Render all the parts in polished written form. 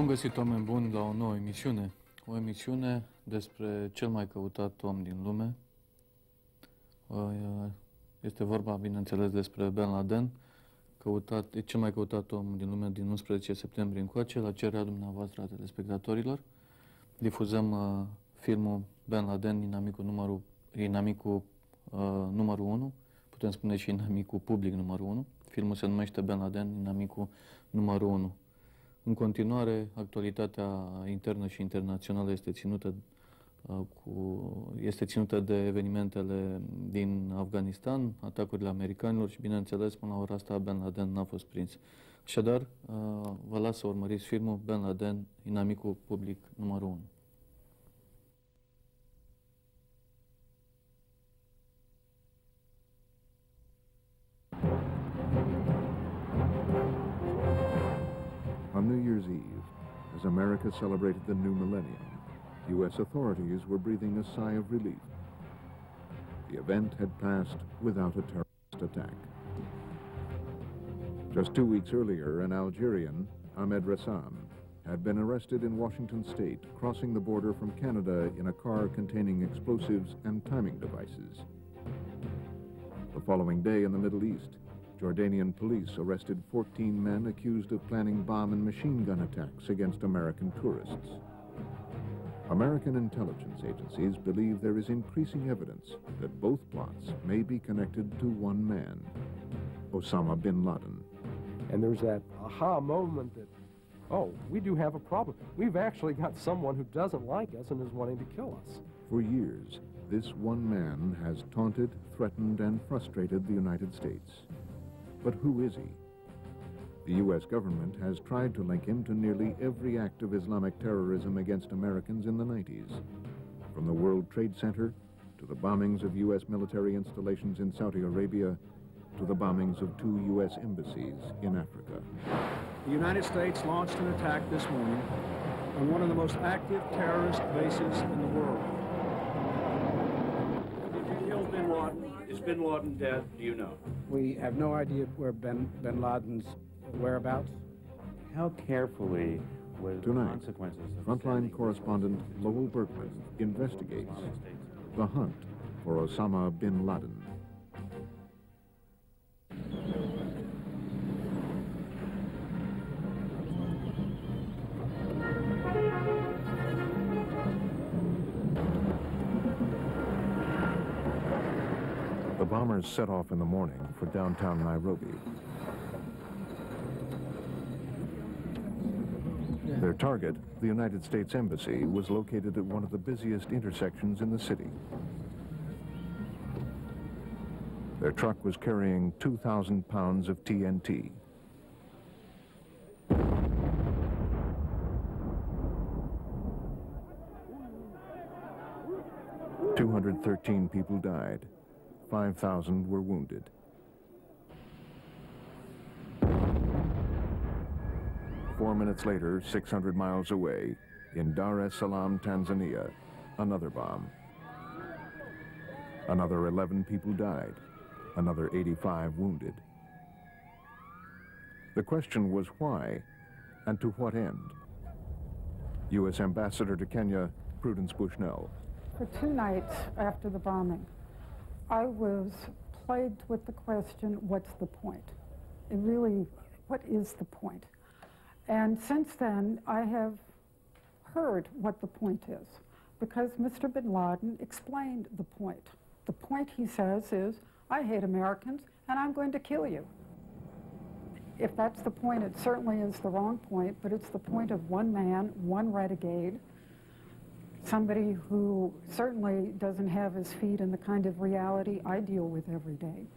Bun găsit, oameni buni, la o nouă emisiune. O emisiune despre cel mai căutat om din lume. Este vorba, bineînțeles, despre Bin Laden, cel mai căutat om din lume din 11 septembrie încoace, la cererea dumneavoastră a telespectatorilor. Difuzăm filmul Bin Laden, inamicul numărul 1, putem spune și inamicul public numărul 1. Filmul se numește Bin Laden, inamicul numărul 1. În continuare, actualitatea internă și internațională este ținută de evenimentele din Afganistan, atacurile americanilor și, bineînțeles, până la ora asta, Bin Laden n-a fost prins. Așadar, vă las să urmăriți filmul Bin Laden, inamicul public numărul 1. On New Year's Eve, as America celebrated the new millennium, U.S. authorities were breathing a sigh of relief. The event had passed without a terrorist attack. Just 2 weeks earlier, an Algerian, Ahmed Rassam, had been arrested in Washington state, crossing the border from Canada in a car containing explosives and timing devices. The following day in the Middle East, Jordanian police arrested 14 men accused of planning bomb and machine gun attacks against American tourists. American intelligence agencies believe there is increasing evidence that both plots may be connected to one man, Osama bin Laden. And there's that aha moment that, oh, we do have a problem. We've actually got someone who doesn't like us and is wanting to kill us. For years, this one man has taunted, threatened, and frustrated the United States. But who is he? The U.S. government has tried to link him to nearly every act of Islamic terrorism against Americans in the 90s, from the World Trade Center to the bombings of U.S. military installations in Saudi Arabia to the bombings of 2 U.S. embassies in Africa. The United States launched an attack this morning on one of the most active terrorist bases in the world. Did you kill bin Laden? Is bin Laden dead? Do you know? We have no idea where bin Laden's whereabouts. How carefully was the Tonight, consequences of frontline correspondent Lowell Berkman investigates the hunt for Osama bin Laden. The bombers set off in the morning for downtown Nairobi. Their target, the United States Embassy, was located at one of the busiest intersections in the city. Their truck was carrying 2,000 pounds of TNT. "213 people died. 5,000 were wounded." Four minutes later, 600 miles away, in Dar es Salaam, Tanzania, another bomb. Another 11 people died, another 85 wounded. The question was why, and to what end? U.S. Ambassador to Kenya, Prudence Bushnell. For 2 nights after the bombing, I was plagued with the question, what's the point? What is the point? And since then, I have heard what the point is, because Mr. bin Laden explained the point. The point, he says, is, I hate Americans, and I'm going to kill you. If that's the point, it certainly is the wrong point, but it's the point of one man, one renegade, somebody who certainly doesn't have his feet in the kind of reality I deal with every day.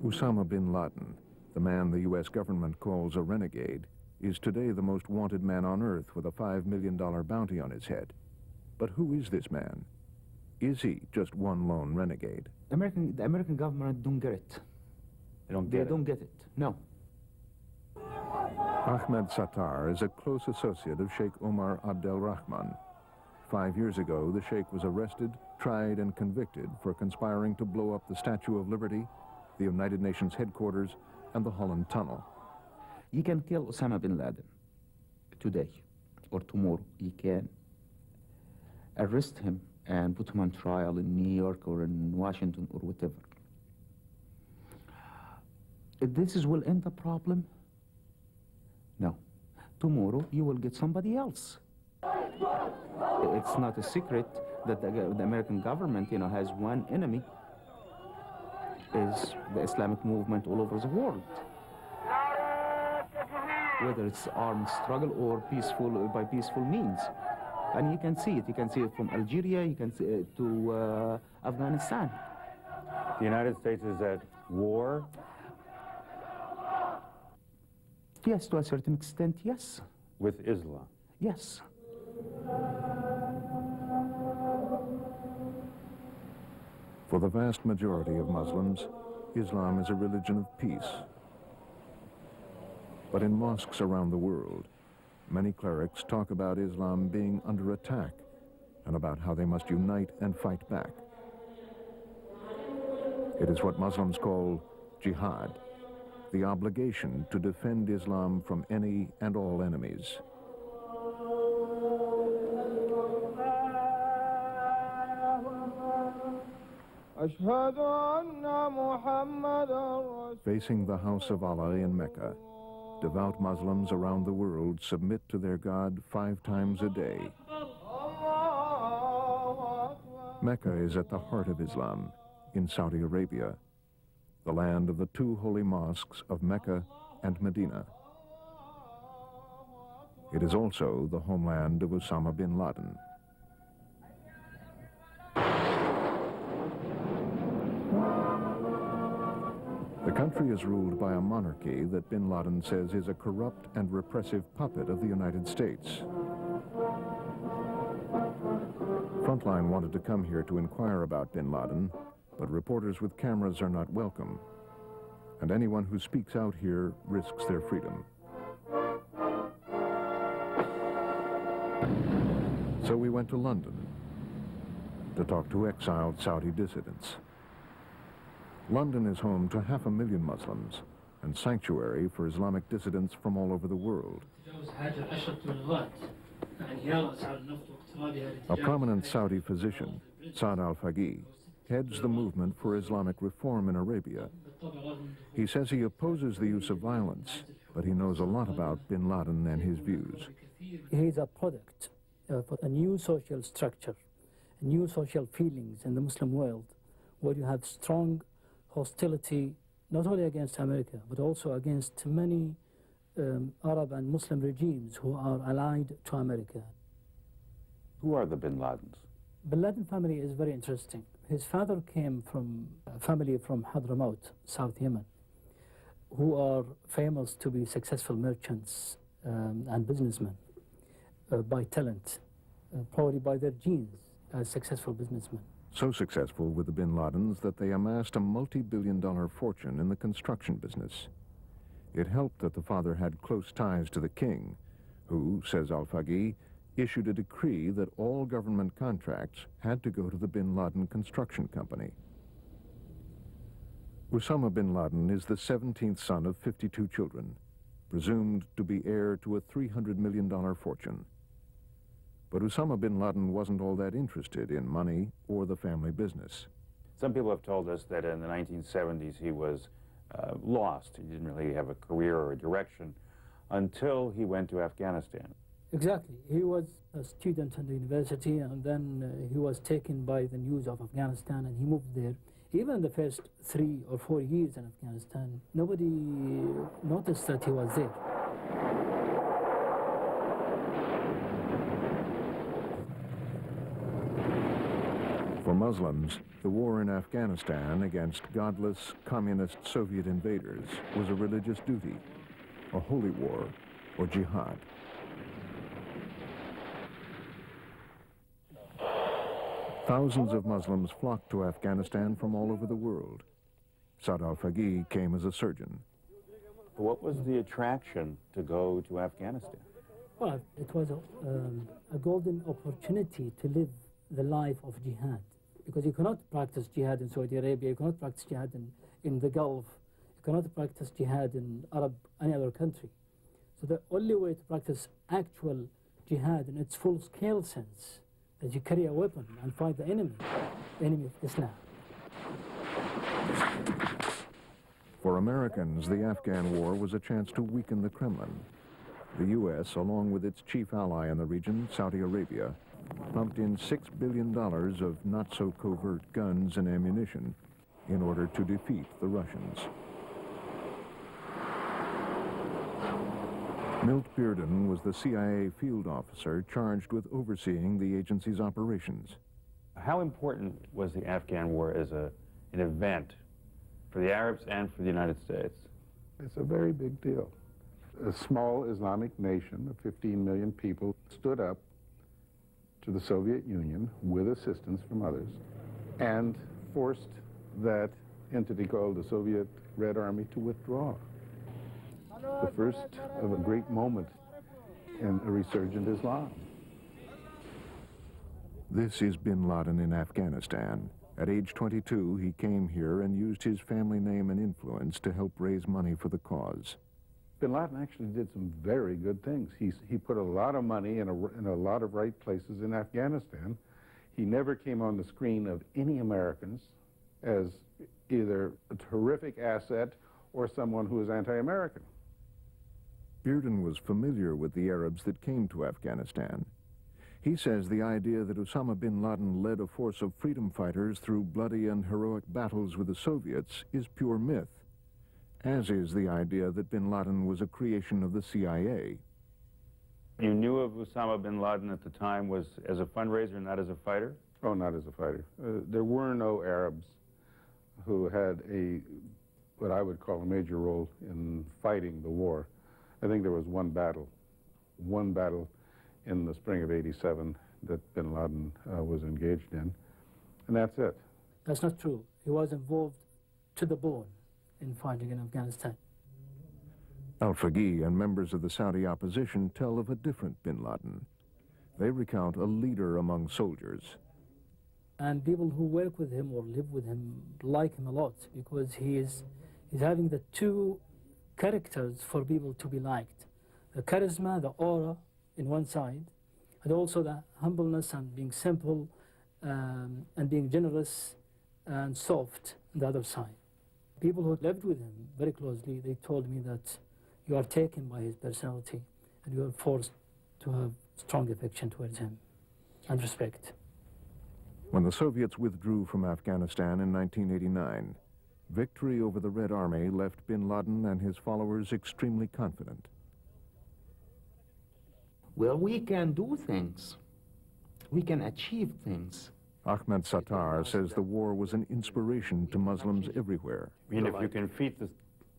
Osama bin Laden, the man the U.S. government calls a renegade, is today the most wanted man on earth with a $5 million bounty on his head. But who is this man? Is he just one lone renegade? The American government don't get it. They don't get it. No. Ahmed Sattar is a close associate of Sheikh Omar Abdel Rahman. 5 years ago, the Sheikh was arrested, tried, and convicted for conspiring to blow up the Statue of Liberty, the United Nations headquarters, and the Holland Tunnel. You can kill Osama bin Laden. today or tomorrow, he can arrest him and put him on trial in New York or in Washington or whatever. If this will end the problem, no. Tomorrow you will get somebody else. It's not a secret that the American government, has one enemy, is the Islamic movement all over the world. Whether it's armed struggle or by peaceful means. And you can see it. You can see it from Algeria, you can see it to Afghanistan. The United States is at war? Yes, to a certain extent, yes. With Islam? Yes. For the vast majority of Muslims, Islam is a religion of peace. But in mosques around the world, many clerics talk about Islam being under attack and about how they must unite and fight back. It is what Muslims call jihad, the obligation to defend Islam from any and all enemies. Facing the house of Allah in Mecca, devout Muslims around the world submit to their God 5 times a day. Mecca is at the heart of Islam, in Saudi Arabia, the land of the 2 holy mosques of Mecca and Medina. It is also the homeland of Osama bin Laden. The country is ruled by a monarchy that bin Laden says is a corrupt and repressive puppet of the United States. Frontline wanted to come here to inquire about bin Laden, but reporters with cameras are not welcome, and anyone who speaks out here risks their freedom. So we went to London to talk to exiled Saudi dissidents. London is home to 500,000 Muslims and sanctuary for Islamic dissidents from all over the world. A prominent Saudi physician, Saad al-Faqih, heads the movement for Islamic reform in Arabia. He says he opposes the use of violence, but he knows a lot about bin Laden and his views. He is a product of a new social structure, new social feelings in the Muslim world, where you have strong hostility not only against America, but also against many Arab and Muslim regimes who are allied to America. Who are the bin Ladens? Bin Laden family is very interesting. His father came from a family from Hadramaut, South Yemen, who are famous to be successful merchants and businessmen by talent, probably by their genes as successful businessmen. So successful with the bin Ladens that they amassed a multi-billion-dollar fortune in the construction business. It helped that the father had close ties to the king, who, says al-Faqih, issued a decree that all government contracts had to go to the bin Laden construction company. Osama bin Laden is the 17th son of 52 children, presumed to be heir to a $300 million fortune. But Osama bin Laden wasn't all that interested in money or the family business. Some people have told us that in the 1970s he was lost. He didn't really have a career or a direction until he went to Afghanistan. Exactly. He was a student at the university, and then he was taken by the news of Afghanistan, and he moved there. Even in the first 3 or 4 years in Afghanistan, nobody noticed that he was there. For Muslims, the war in Afghanistan against godless communist Soviet invaders was a religious duty, a holy war, or jihad. Thousands of Muslims flocked to Afghanistan from all over the world. Saad al-Faqih came as a surgeon. What was the attraction to go to Afghanistan? Well, it was a golden opportunity to live the life of jihad, because you cannot practice jihad in Saudi Arabia, you cannot practice jihad in the Gulf, you cannot practice jihad in any other country. So the only way to practice actual jihad in its full-scale sense, that you carry a weapon and fight the enemy of Islam. For Americans, the Afghan war was a chance to weaken the Kremlin. The U.S., along with its chief ally in the region, Saudi Arabia, pumped in $6 billion of not-so-covert guns and ammunition in order to defeat the Russians. Milt Bearden was the CIA field officer charged with overseeing the agency's operations. How important was the Afghan war as an event for the Arabs and for the United States? It's a very big deal. A small Islamic nation of 15 million people stood up to the Soviet Union with assistance from others and forced that entity called the Soviet Red Army to withdraw. The first of a great moment in a resurgent Islam. This is bin Laden in Afghanistan. At age 22, he came here and used his family name and influence to help raise money for the cause. Bin Laden actually did some very good things. He put a lot of money in a lot of right places in Afghanistan. He never came on the screen of any Americans as either a terrific asset or someone who was anti-American. Bearden was familiar with the Arabs that came to Afghanistan. He says the idea that Osama bin Laden led a force of freedom fighters through bloody and heroic battles with the Soviets is pure myth, as is the idea that bin Laden was a creation of the CIA. You knew of Osama bin Laden at the time was as a fundraiser, not as a fighter? Oh, not as a fighter. There were no Arabs who had what I would call a major role in fighting the war. I think there was one battle in the spring of '87 that bin Laden was engaged in, and that's it. That's not true. He was involved to the bone in fighting in Afghanistan. Al-Faqih and members of the Saudi opposition tell of a different bin Laden. They recount a leader among soldiers. And people who work with him or live with him like him a lot because he's having the two characters for people to be liked. The charisma, the aura in one side, and also the humbleness and being simple and being generous and soft on the other side. People who lived with him very closely, they told me that you are taken by his personality and you are forced to have strong affection towards him and respect. When the Soviets withdrew from Afghanistan in 1989, victory over the Red Army left bin Laden and his followers extremely confident. Well, we can do things. We can achieve things. Ahmed Sattar says the war was an inspiration to Muslims everywhere. I mean, if you can defeat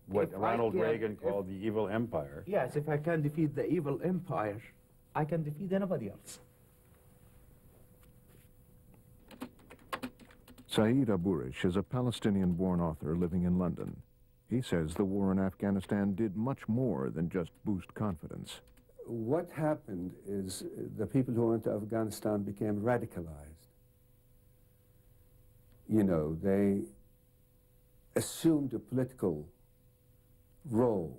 what Ronald Reagan called the evil empire. Yes, if I can defeat the evil empire, I can defeat anybody else. Saeed Aburish is a Palestinian-born author living in London. He says the war in Afghanistan did much more than just boost confidence. What happened is the people who went to Afghanistan became radicalized. You know, they assumed a political role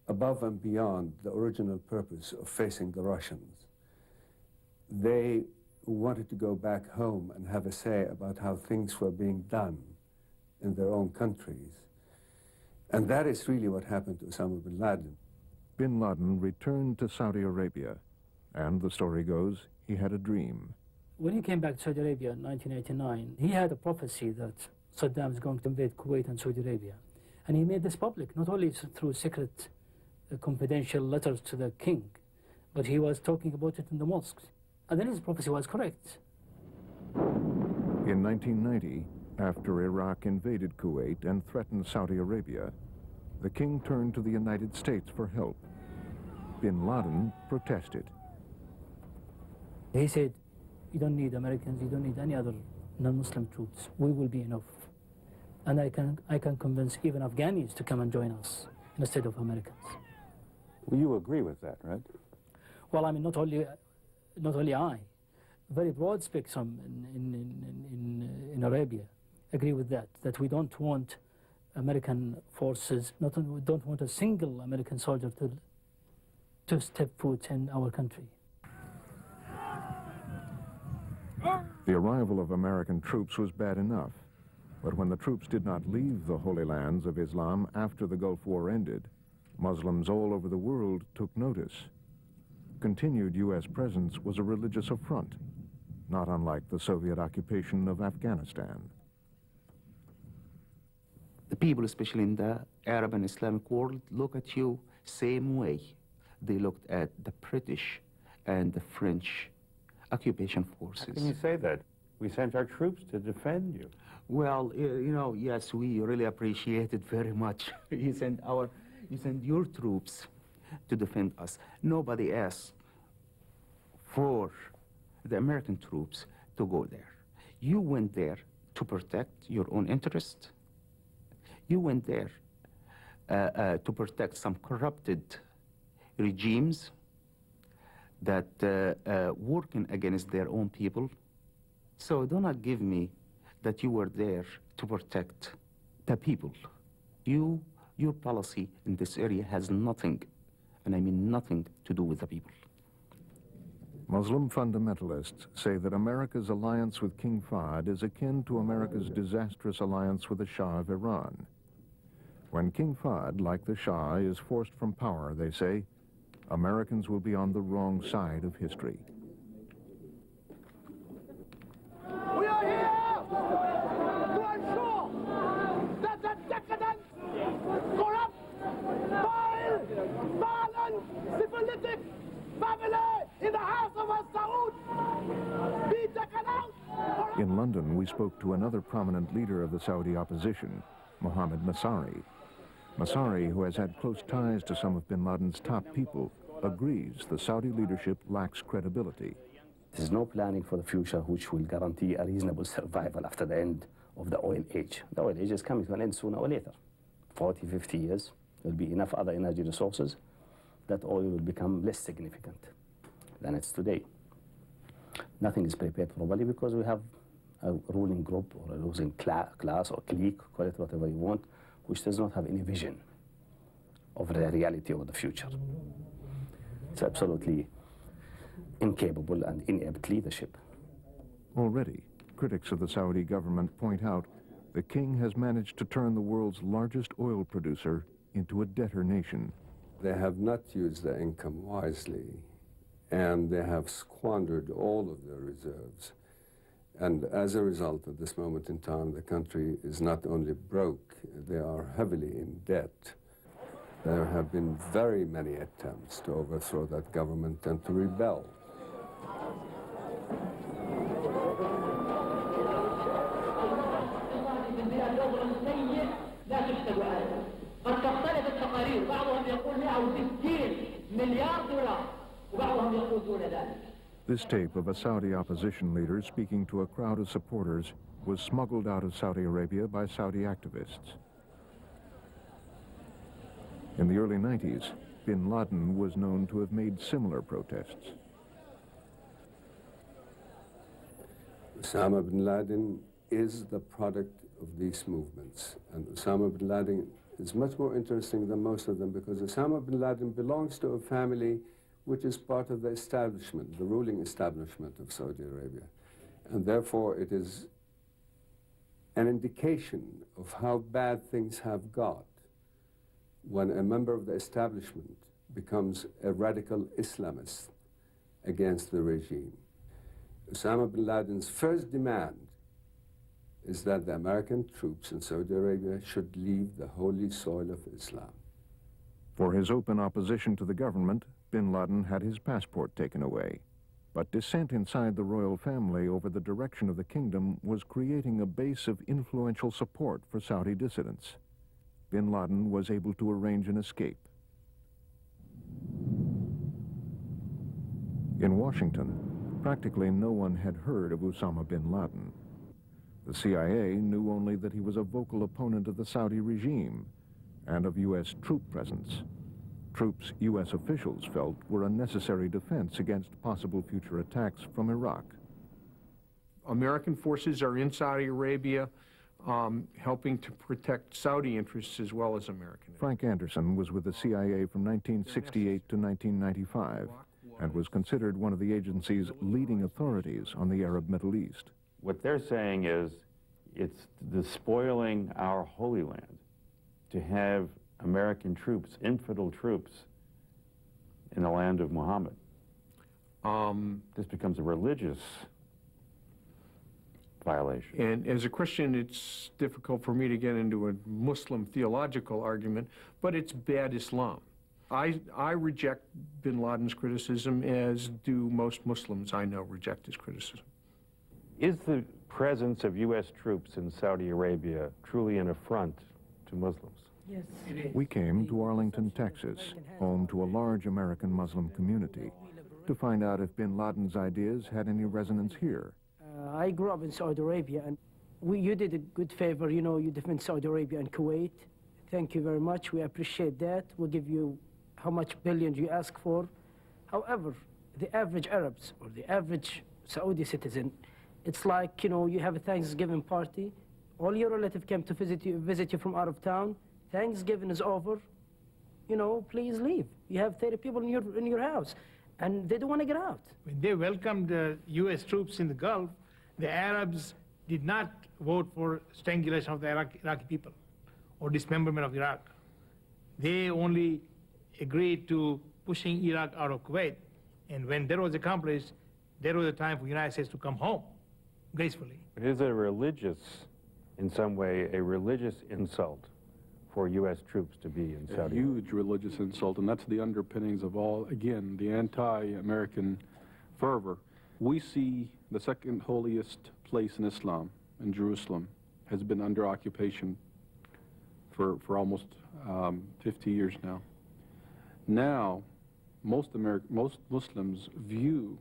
above and beyond the original purpose of facing the Russians. They wanted to go back home and have a say about how things were being done in their own countries. And that is really what happened to Osama bin Laden. Bin Laden returned to Saudi Arabia, and the story goes, he had a dream. When he came back to Saudi Arabia in 1989, he had a prophecy that Saddam is going to invade Kuwait and Saudi Arabia. And he made this public, not only through secret, confidential letters to the king, but he was talking about it in the mosques. And then his prophecy was correct. In 1990, after Iraq invaded Kuwait and threatened Saudi Arabia, the king turned to the United States for help. Bin Laden protested. He said, you don't need Americans, you don't need any other non-Muslim troops. We will be enough. And I can convince even Afghans to come and join us instead of Americans. Well, you agree with that, right? Well, I mean, not only I, very broad spectrum in Arabia agree with that we don't want American forces, we don't want a single American soldier to step foot in our country. The arrival of American troops was bad enough, but when the troops did not leave the Holy Lands of Islam after the Gulf War ended, Muslims all over the world took notice. Continued U.S. presence was a religious affront, not unlike the Soviet occupation of Afghanistan. The people, especially in the Arab and Islamic world, look at you same way they looked at the British and the French occupation forces. How can you say that? We sent our troops to defend you. Well, you know, yes, we really appreciate it very much. You send your troops to defend us. Nobody asked for the American troops to go there. You went there to protect your own interest. You went there to protect some corrupted regimes that working against their own people. So do not give me that you were there to protect the people. Your policy in this area has nothing, and I mean nothing, to do with the people. Muslim fundamentalists say that America's alliance with King Fahd is akin to America's disastrous alliance with the Shah of Iran. When King Fahd, like the Shah, is forced from power, they say, Americans will be on the wrong side of history. We are here to ensure that the decadent, corrupt, vile, violent, syphilitic family in the house of Saud be taken out. In London, we spoke to another prominent leader of the Saudi opposition, Mohammed Masari. Masari, who has had close ties to some of bin Laden's top people, agrees the Saudi leadership lacks credibility. There's no planning for the future which will guarantee a reasonable survival after the end of the oil age. The oil age is coming to an end sooner or later. 40, 50 years, there will be enough other energy resources that oil will become less significant than it's today. Nothing is prepared properly because we have a ruling group or a ruling class or clique, call it whatever you want, which does not have any vision of the reality of the future. It's absolutely incapable and inept leadership. Already, critics of the Saudi government point out the king has managed to turn the world's largest oil producer into a debtor nation. They have not used their income wisely, and they have squandered all of their reserves. And as a result, at this moment in time, the country is not only broke, they are heavily in debt. There have been very many attempts to overthrow that government and to rebel. This tape of a Saudi opposition leader speaking to a crowd of supporters was smuggled out of Saudi Arabia by Saudi activists. In the early 90s, bin Laden was known to have made similar protests. Osama bin Laden is the product of these movements. And Osama bin Laden is much more interesting than most of them because Osama bin Laden belongs to a family which is part of the establishment, the ruling establishment of Saudi Arabia. And therefore it is an indication of how bad things have got when a member of the establishment becomes a radical Islamist against the regime. Osama bin Laden's first demand is that the American troops in Saudi Arabia should leave the holy soil of Islam. For his open opposition to the government, bin Laden had his passport taken away. But dissent inside the royal family over the direction of the kingdom was creating a base of influential support for Saudi dissidents. Bin Laden was able to arrange an escape. In Washington, practically no one had heard of Osama bin Laden. The CIA knew only that he was a vocal opponent of the Saudi regime and of U.S. troop presence. Troops U.S. officials felt were a necessary defense against possible future attacks from Iraq. American forces are in Saudi Arabia. helping to protect Saudi interests as well as American. Frank Anderson was with the CIA from 1968 to 1995 and was considered one of the agency's leading authorities on the Arab Middle East. What they're saying is it's despoiling our Holy Land to have American troops, infidel troops, in the land of Muhammad. This becomes a religious violation. And as a Christian, it's difficult for me to get into a Muslim theological argument, but it's bad Islam. I reject bin Laden's criticism, as do most Muslims I know reject his criticism. Is the presence of U.S. troops in Saudi Arabia truly an affront to Muslims? Yes. We came to Arlington, Texas, home to a large American Muslim community, to find out if bin Laden's ideas had any resonance here. I grew up in Saudi Arabia, and you did a good favor, you know, you defend Saudi Arabia and Kuwait. Thank you very much, we appreciate that. We'll give you how much billions you ask for. However, the average Arabs or the average Saudi citizen, it's like, you know, you have a Thanksgiving party, all your relatives came to visit you from out of town, Thanksgiving is over, you know, please leave. You have 30 people in your house, and they don't want to get out. When they welcomed the U.S. troops in the Gulf, the Arabs did not vote for strangulation of the Iraqi people or dismemberment of Iraq. They only agreed to pushing Iraq out of Kuwait. And when that was accomplished, there was a time for the United States to come home gracefully. Is it a religious, in some way, a religious insult for U.S. troops to be in Saudi Arabia? A huge religious insult, and that's the underpinnings of all, again, the anti-American fervor. We see the second holiest place in Islam, in Jerusalem, has been under occupation for almost 50 years now. Now, most Muslims view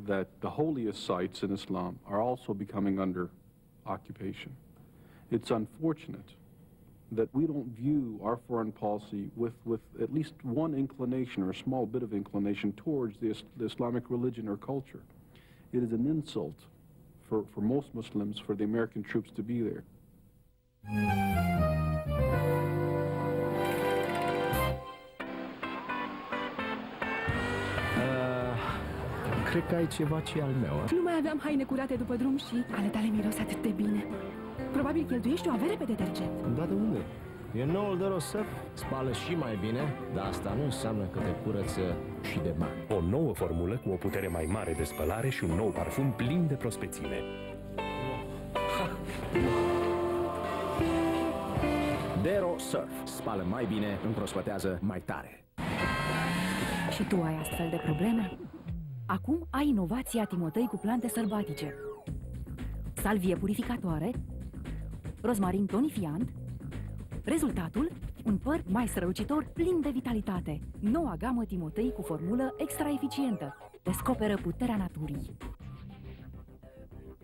that the holiest sites in Islam are also becoming under occupation. It's unfortunate that we don't view our foreign policy with at least one inclination or a small bit of inclination towards the Islamic religion or culture. It is an insult for most Muslims for the American troops to be there. Cred că ai ceva ce al meu. Nu mai aveam haine curate după drum și ale tale miros atât de bine. Probabil cheltuiești o avere pe detergent. Da, de unde? E noul de Rosef, spală și mai bine, dar asta nu înseamnă că te curăță și de bani. O nouă formulă cu o putere mai mare de spălare și un nou parfum plin de prospețime. Dero Surf. Spală mai bine, împrospătează mai tare. Și tu ai astfel de probleme? Acum ai inovația Timotei cu plante sălbatice. Salvie purificatoare, rozmarin tonifiant. Rezultatul? Un păr mai strălucitor, plin de vitalitate. Noua gamă Timotei cu formulă extra eficientă. Descoperă puterea naturii.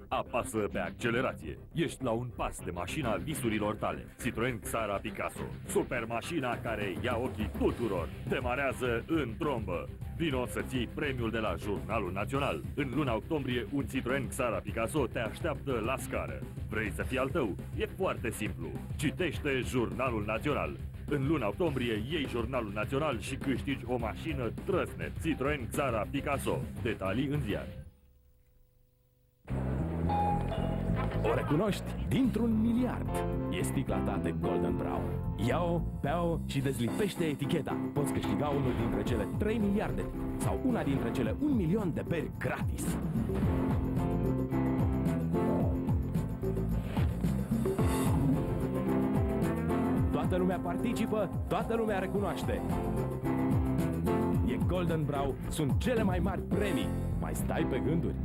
Apasă pe accelerație. Ești la un pas de mașina visurilor tale. Citroen Xara Picasso. Super mașina care ia ochii tuturor. Demarează în trombă. Vino să ții premiul de la Jurnalul Național. În luna octombrie, un Citroen Xara Picasso te așteaptă la scară. Vrei să fii al tău? E foarte simplu. Citește Jurnalul Național. În luna octombrie, iei Jurnalul Național și câștigi o mașină trăsnet. Citroen Xara Picasso. Detalii în ziar. O recunoști dintr-un miliard. E sticla ta de Golden Brown. Ia-o, bea-o și dezlipește eticheta. Poți câștiga unul dintre cele 3 miliarde sau una dintre cele 1 milion de beri gratis. Toată lumea participă, toată lumea recunoaște. E Golden Brown, sunt cele mai mari premii. Mai stai pe gânduri?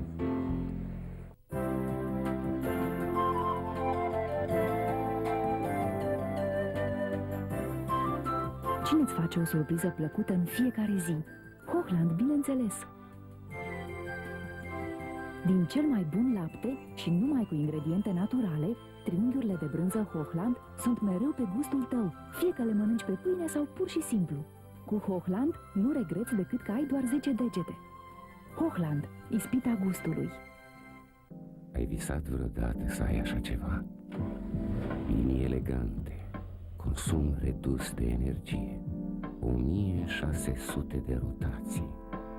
Cine îți face o surpriză plăcută în fiecare zi? Hochland, bineînțeles! Din cel mai bun lapte și numai cu ingrediente naturale, triunghiurile de brânză Hochland sunt mereu pe gustul tău, fie că le mănânci pe pâine sau pur și simplu. Cu Hochland nu regreți decât că ai doar 10 degete. Hochland, ispita gustului. Ai visat vreodată să ai așa ceva? Linii elegante, consum redus de energie, 1600 de rotații.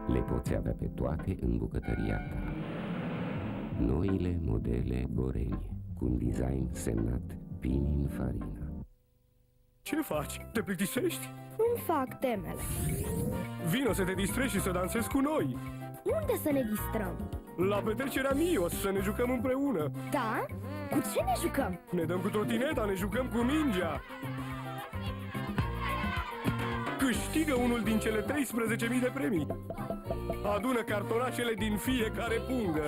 Le poți avea pe toate în bucătăria ta. Noile modele Goreni, cu un design semnat Pininfarina. Ce faci? Te plictisești? Îmi fac temele. Vino să te distrezi și să dansezi cu noi! Unde să ne distrăm? La petrecerea Mios, să ne jucăm împreună! Da? Cu ce ne jucăm? Ne dăm cu trotineta, ne jucăm cu mingea! Câștigă unul din cele 13.000 de premii! Adună cartonașele din fiecare pungă!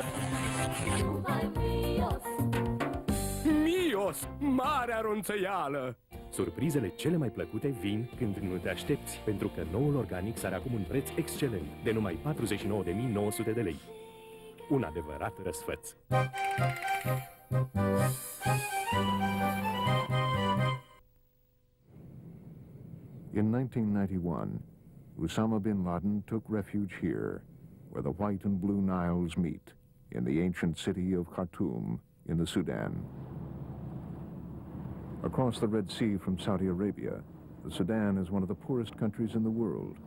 Mios! Marea ronțăială! Surprizele cele mai plăcute vin când nu te aștepți, pentru că noul organic sare acum un preț excelent, de numai 49.900 de lei. Un adevărat răsfăț. In 1991, Osama bin Laden took refuge here, where the white and blue Niles meet, in the ancient city of Khartoum, in the Sudan. Across the Red Sea from Saudi Arabia, the Sudan is one of the poorest countries in the world.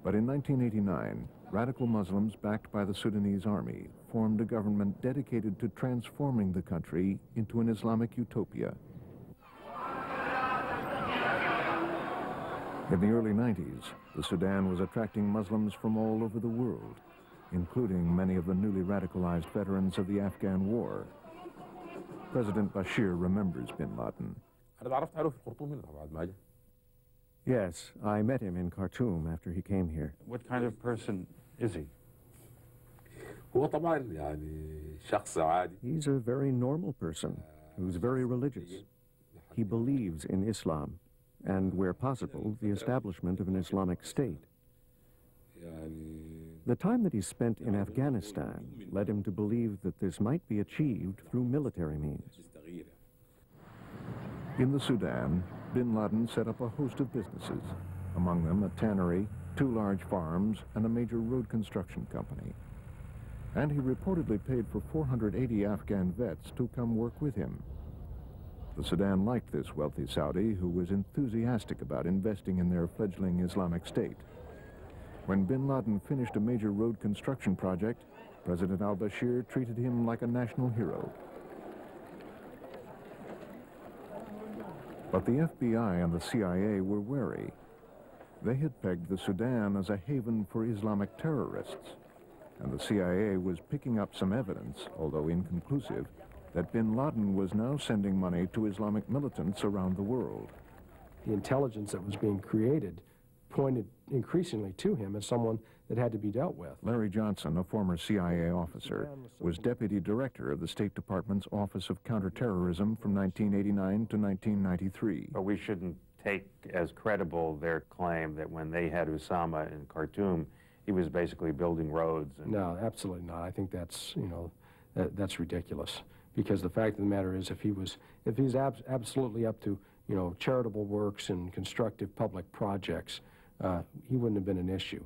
But in 1989, radical Muslims backed by the Sudanese army formed a government dedicated to transforming the country into an Islamic utopia. In the early 90s, the Sudan was attracting Muslims from all over the world, including many of the newly radicalized veterans of the Afghan War. President Bashir remembers bin Laden. Yes, I met him in Khartoum after he came here. What kind of person is he? He's a very normal person who's very religious. He believes in Islam and, where possible, the establishment of an Islamic state. The time that he spent in Afghanistan led him to believe that this might be achieved through military means. In the Sudan, bin Laden set up a host of businesses, among them a tannery, 2 large farms, and a major road construction company. And he reportedly paid for 480 Afghan vets to come work with him. The Sudan liked this wealthy Saudi, who was enthusiastic about investing in their fledgling Islamic State. When bin Laden finished a major road construction project, President al-Bashir treated him like a national hero. But the FBI and the CIA were wary. They had pegged the Sudan as a haven for Islamic terrorists, and the CIA was picking up some evidence, although inconclusive, that bin Laden was now sending money to Islamic militants around the world. The intelligence that was being created pointed increasingly to him as someone that had to be dealt with. Larry Johnson, a former CIA officer, was deputy director of the State Department's Office of Counterterrorism from 1989 to 1993. But we shouldn't take as credible their claim that when they had Osama in Khartoum, he was basically building roads. And no, absolutely not. I think that's, that's ridiculous. Because the fact of the matter is, if he's absolutely up to, charitable works and constructive public projects, he wouldn't have been an issue.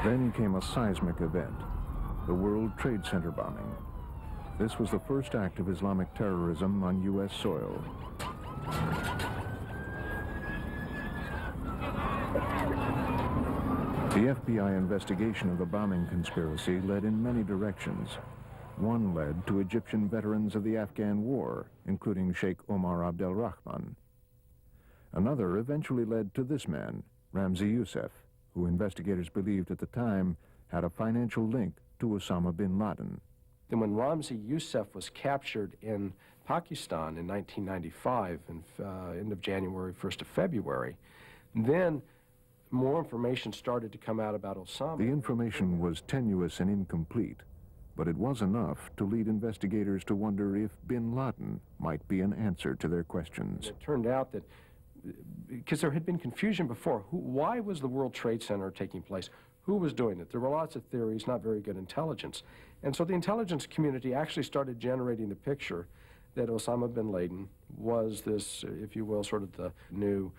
Then came a seismic event, the World Trade Center bombing. This was the first act of Islamic terrorism on U.S. soil. The FBI investigation of the bombing conspiracy led in many directions. One led to Egyptian veterans of the Afghan War, including Sheikh Omar Abdel Rahman. Another eventually led to this man, Ramzi Youssef, who investigators believed at the time had a financial link to Osama bin Laden. Then when Ramzi Youssef was captured in Pakistan in 1995, end of January, 1st of February, then more information started to come out about Osama. The information was tenuous and incomplete, but it was enough to lead investigators to wonder if bin Laden might be an answer to their questions. It turned out that, because there had been confusion before, why was the World Trade Center taking place? Who was doing it? There were lots of theories, not very good intelligence. And so the intelligence community actually started generating the picture that Osama bin Laden was this, if you will, sort of the new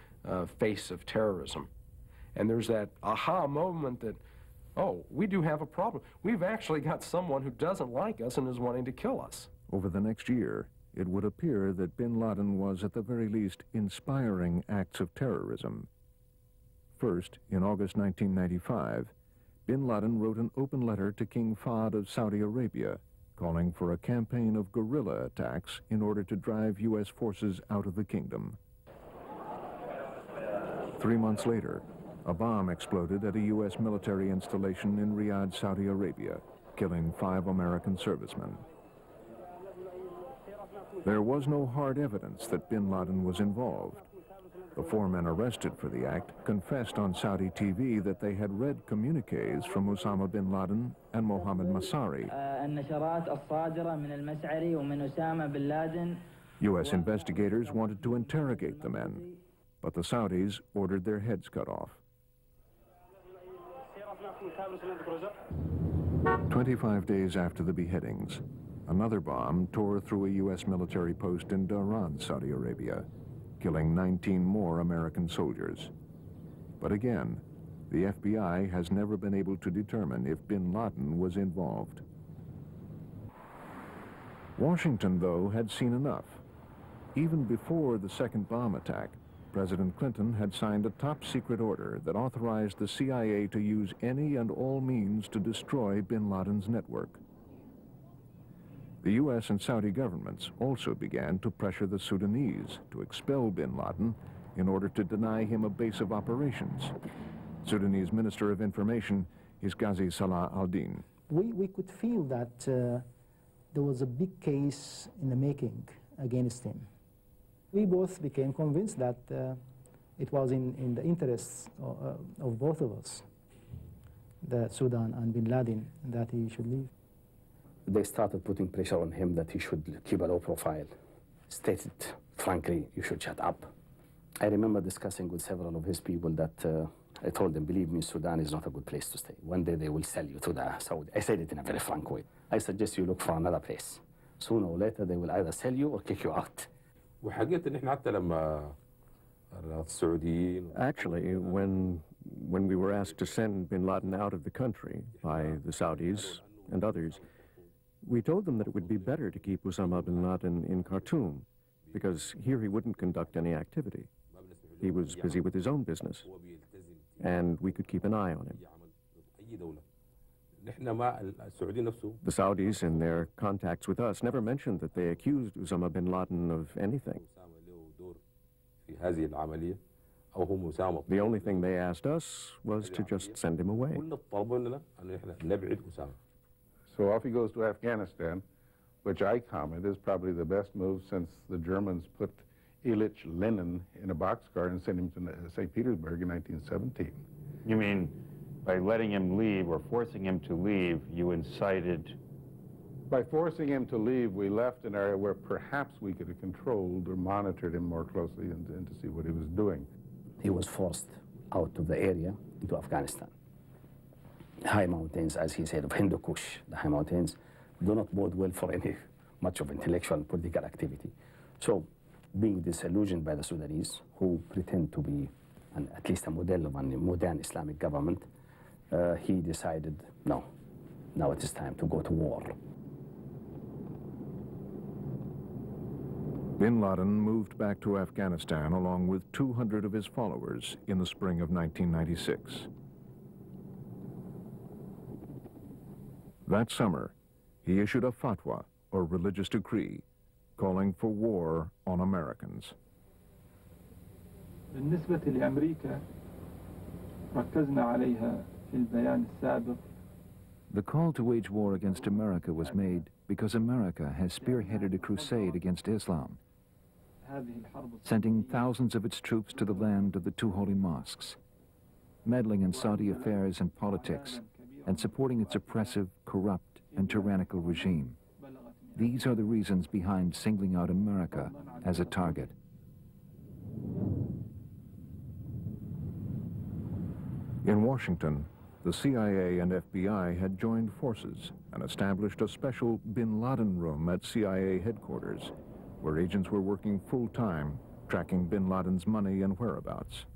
face of terrorism. And there's that aha moment that oh, we do have a problem. We've actually got someone who doesn't like us and is wanting to kill us. Over the next year, it would appear that bin Laden was, at the very least, inspiring acts of terrorism. First, in August 1995, bin Laden wrote an open letter to King Fahd of Saudi Arabia, calling for a campaign of guerrilla attacks in order to drive U.S. forces out of the kingdom. 3 months later, a bomb exploded at a U.S. military installation in Riyadh, Saudi Arabia, killing 5 American servicemen. There was no hard evidence that bin Laden was involved. The 4 men arrested for the act confessed on Saudi TV that they had read communiques from Osama bin Laden and Mohammed Masari. U.S. investigators wanted to interrogate the men, but the Saudis ordered their heads cut off. 25 days after the beheadings, another bomb tore through a U.S. military post in Dhahran, Saudi Arabia, killing 19 more American soldiers. But again, the FBI has never been able to determine if bin Laden was involved. Washington, though, had seen enough. Even before the second bomb attack, President Clinton had signed a top-secret order that authorized the CIA to use any and all means to destroy bin Laden's network. The U.S. and Saudi governments also began to pressure the Sudanese to expel bin Laden in order to deny him a base of operations. Sudanese Minister of Information is Ghazi Salah al-Din. We could feel that there was a big case in the making against him. We both became convinced that it was in the interests of both of us, the Sudan and bin Laden, that he should leave. They started putting pressure on him that he should keep a low profile. Stated, frankly, you should shut up. I remember discussing with several of his people that I told them, believe me, Sudan is not a good place to stay. One day they will sell you to the Saudi. I said it in a very frank way. I suggest you look for another place. Sooner or later, they will either sell you or kick you out. Actually, when we were asked to send bin Laden out of the country by the Saudis and others, we told them that it would be better to keep Osama bin Laden in Khartoum, because here he wouldn't conduct any activity. He was busy with his own business, and we could keep an eye on him. The Saudis, in their contacts with us, never mentioned that they accused Osama bin Laden of anything. The only thing they asked us was to just send him away. So off he goes to Afghanistan, which I comment is probably the best move since the Germans put Ilyich Lenin in a boxcar and sent him to St. Petersburg in 1917. You mean by letting him leave or forcing him to leave, you incited? By forcing him to leave, we left an area where perhaps we could have controlled or monitored him more closely and to see what he was doing. He was forced out of the area into Afghanistan. High mountains, as he said, of Hindu Kush, the high mountains, do not bode well for any much of intellectual and political activity. So, being disillusioned by the Sudanese, who pretend to be at least a model of a modern Islamic government, he decided, no, now it is time to go to war. Bin Laden moved back to Afghanistan along with 200 of his followers in the spring of 1996. That summer, he issued a fatwa, or religious decree, calling for war on Americans. بالنسبة لأمريكا ركزنا عليها في البيان السابق. The call to wage war against America was made because America has spearheaded a crusade against Islam, sending thousands of its troops to the land of the two holy mosques, meddling in Saudi affairs and politics, and supporting its oppressive, corrupt, and tyrannical regime. These are the reasons behind singling out America as a target. In Washington, the CIA and FBI had joined forces and established a special bin Laden room at CIA headquarters, where agents were working full-time, tracking bin Laden's money and whereabouts.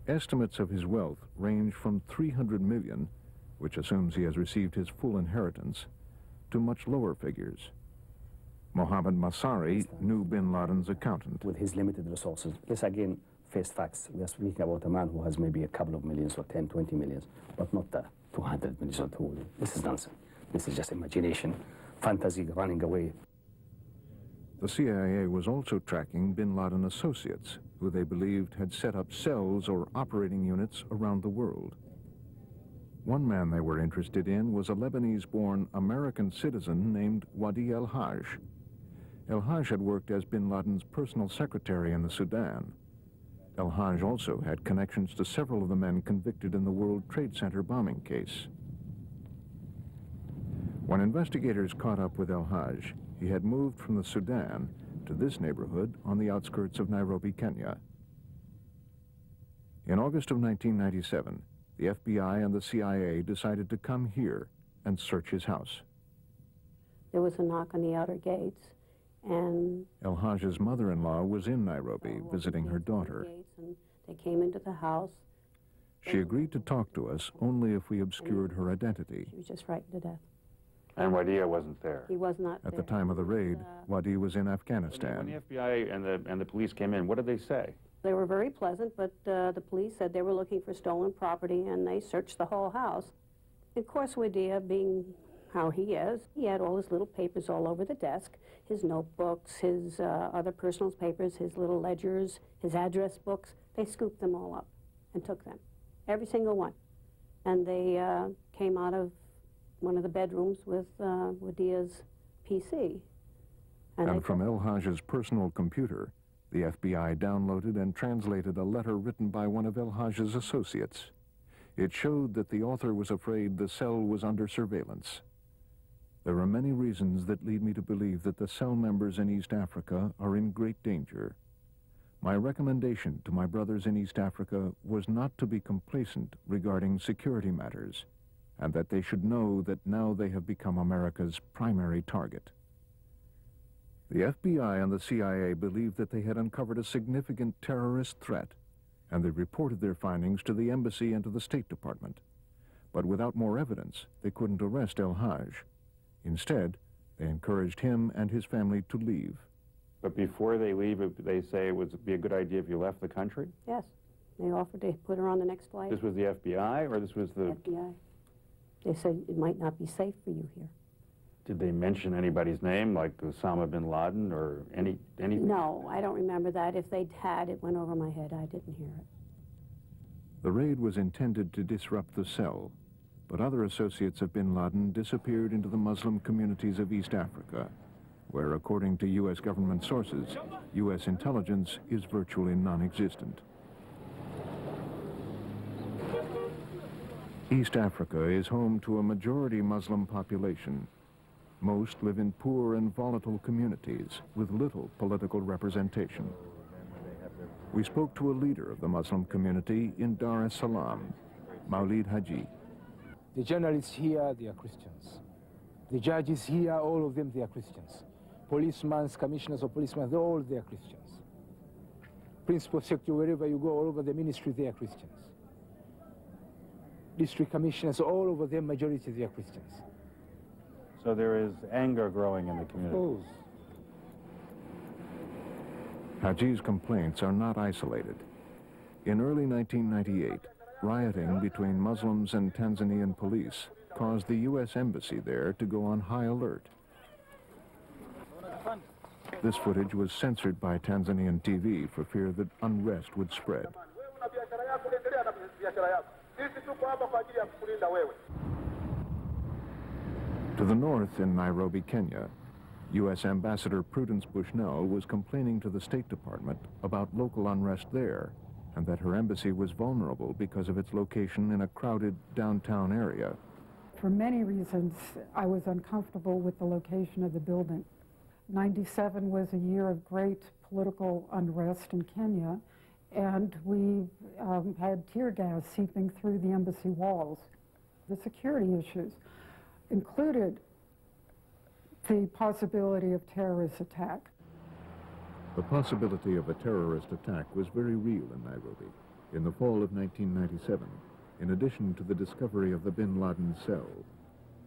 Estimates of his wealth range from $300 million which assumes he has received his full inheritance, to much lower figures. Mohammed Masari knew bin Laden's accountant. With his limited resources, let's again face facts. We are speaking about a man who has maybe a couple of millions or 10, 20 millions, but not 200 millions or 2 million. This is nonsense. This is just imagination, fantasy running away. The CIA was also tracking bin Laden associates, who they believed had set up cells or operating units around the world. One man they were interested in was a Lebanese-born American citizen named Wadi El-Haj. El-Haj had worked as bin Laden's personal secretary in the Sudan. El-Haj also had connections to several of the men convicted in the World Trade Center bombing case. When investigators caught up with El-Haj, he had moved from the Sudan to this neighborhood on the outskirts of Nairobi, Kenya. In August of 1997, the FBI and the CIA decided to come here and search his house. There was a knock on the outer gates, and El-Haj's mother-in-law was in Nairobi visiting her daughter. And they came into the house. She agreed to talk to us only if we obscured her identity. She was just frightened to death. And Wadia wasn't there. He was not At there. the time of the raid, Wadi was in Afghanistan. When the FBI and the police came in, what did they say? They were very pleasant, but the police said they were looking for stolen property, and they searched the whole house. Of course, Wadia, being how he is, he had all his little papers all over the desk, his notebooks, his other personal papers, his little ledgers, his address books. They scooped them all up and took them, every single one. And they came out of one of the bedrooms with Wadia's PC. And from El-Haj's personal computer, the FBI downloaded and translated a letter written by one of El-Haj's associates. It showed that the author was afraid the cell was under surveillance. There are many reasons that lead me to believe that the cell members in East Africa are in great danger. My recommendation to my brothers in East Africa was not to be complacent regarding security matters, and that they should know that now they have become America's primary target. The FBI and the CIA believed that they had uncovered a significant terrorist threat, and they reported their findings to the embassy and to the State Department. But without more evidence, they couldn't arrest El-Haj. Instead, they encouraged him and his family to leave. But before they leave, they say it would be a good idea if you left the country? Yes. They offered to put her on the next flight. This was the FBI, or this was the... FBI. They said it might not be safe for you here. Did they mention anybody's name, like Osama bin Laden or anything? No, I don't remember that. If they had, it went over my head. I didn't hear it. The raid was intended to disrupt the cell, but other associates of bin Laden disappeared into the Muslim communities of East Africa, where, according to U.S. government sources, U.S. intelligence is virtually non-existent. East Africa is home to a majority Muslim population. Most live in poor and volatile communities with little political representation. We spoke to a leader of the Muslim community in Dar es Salaam, Maulid Haji. The journalists here, they are Christians. The judges here, all of them, they are Christians. Policemen, commissioners of policemen, they are Christians. Principal secretary, wherever you go, all over the ministry, they are Christians. District commissioners, all over them, majority, they are Christians. So there is anger growing in the community. Of course. Haji's complaints are not isolated. In early 1998, rioting between Muslims and Tanzanian police caused the U.S. Embassy there to go on high alert. This footage was censored by Tanzanian TV for fear that unrest would spread. To the north in Nairobi, Kenya, U.S. Ambassador Prudence Bushnell was complaining to the State Department about local unrest there, and that her embassy was vulnerable because of its location in a crowded downtown area. For many reasons, I was uncomfortable with the location of the building. 97 was a year of great political unrest in Kenya, and we had tear gas seeping through the embassy walls. The security issues included the possibility of terrorist attack. The possibility of a terrorist attack was very real in Nairobi. In the fall of 1997, in addition to the discovery of the bin Laden cell.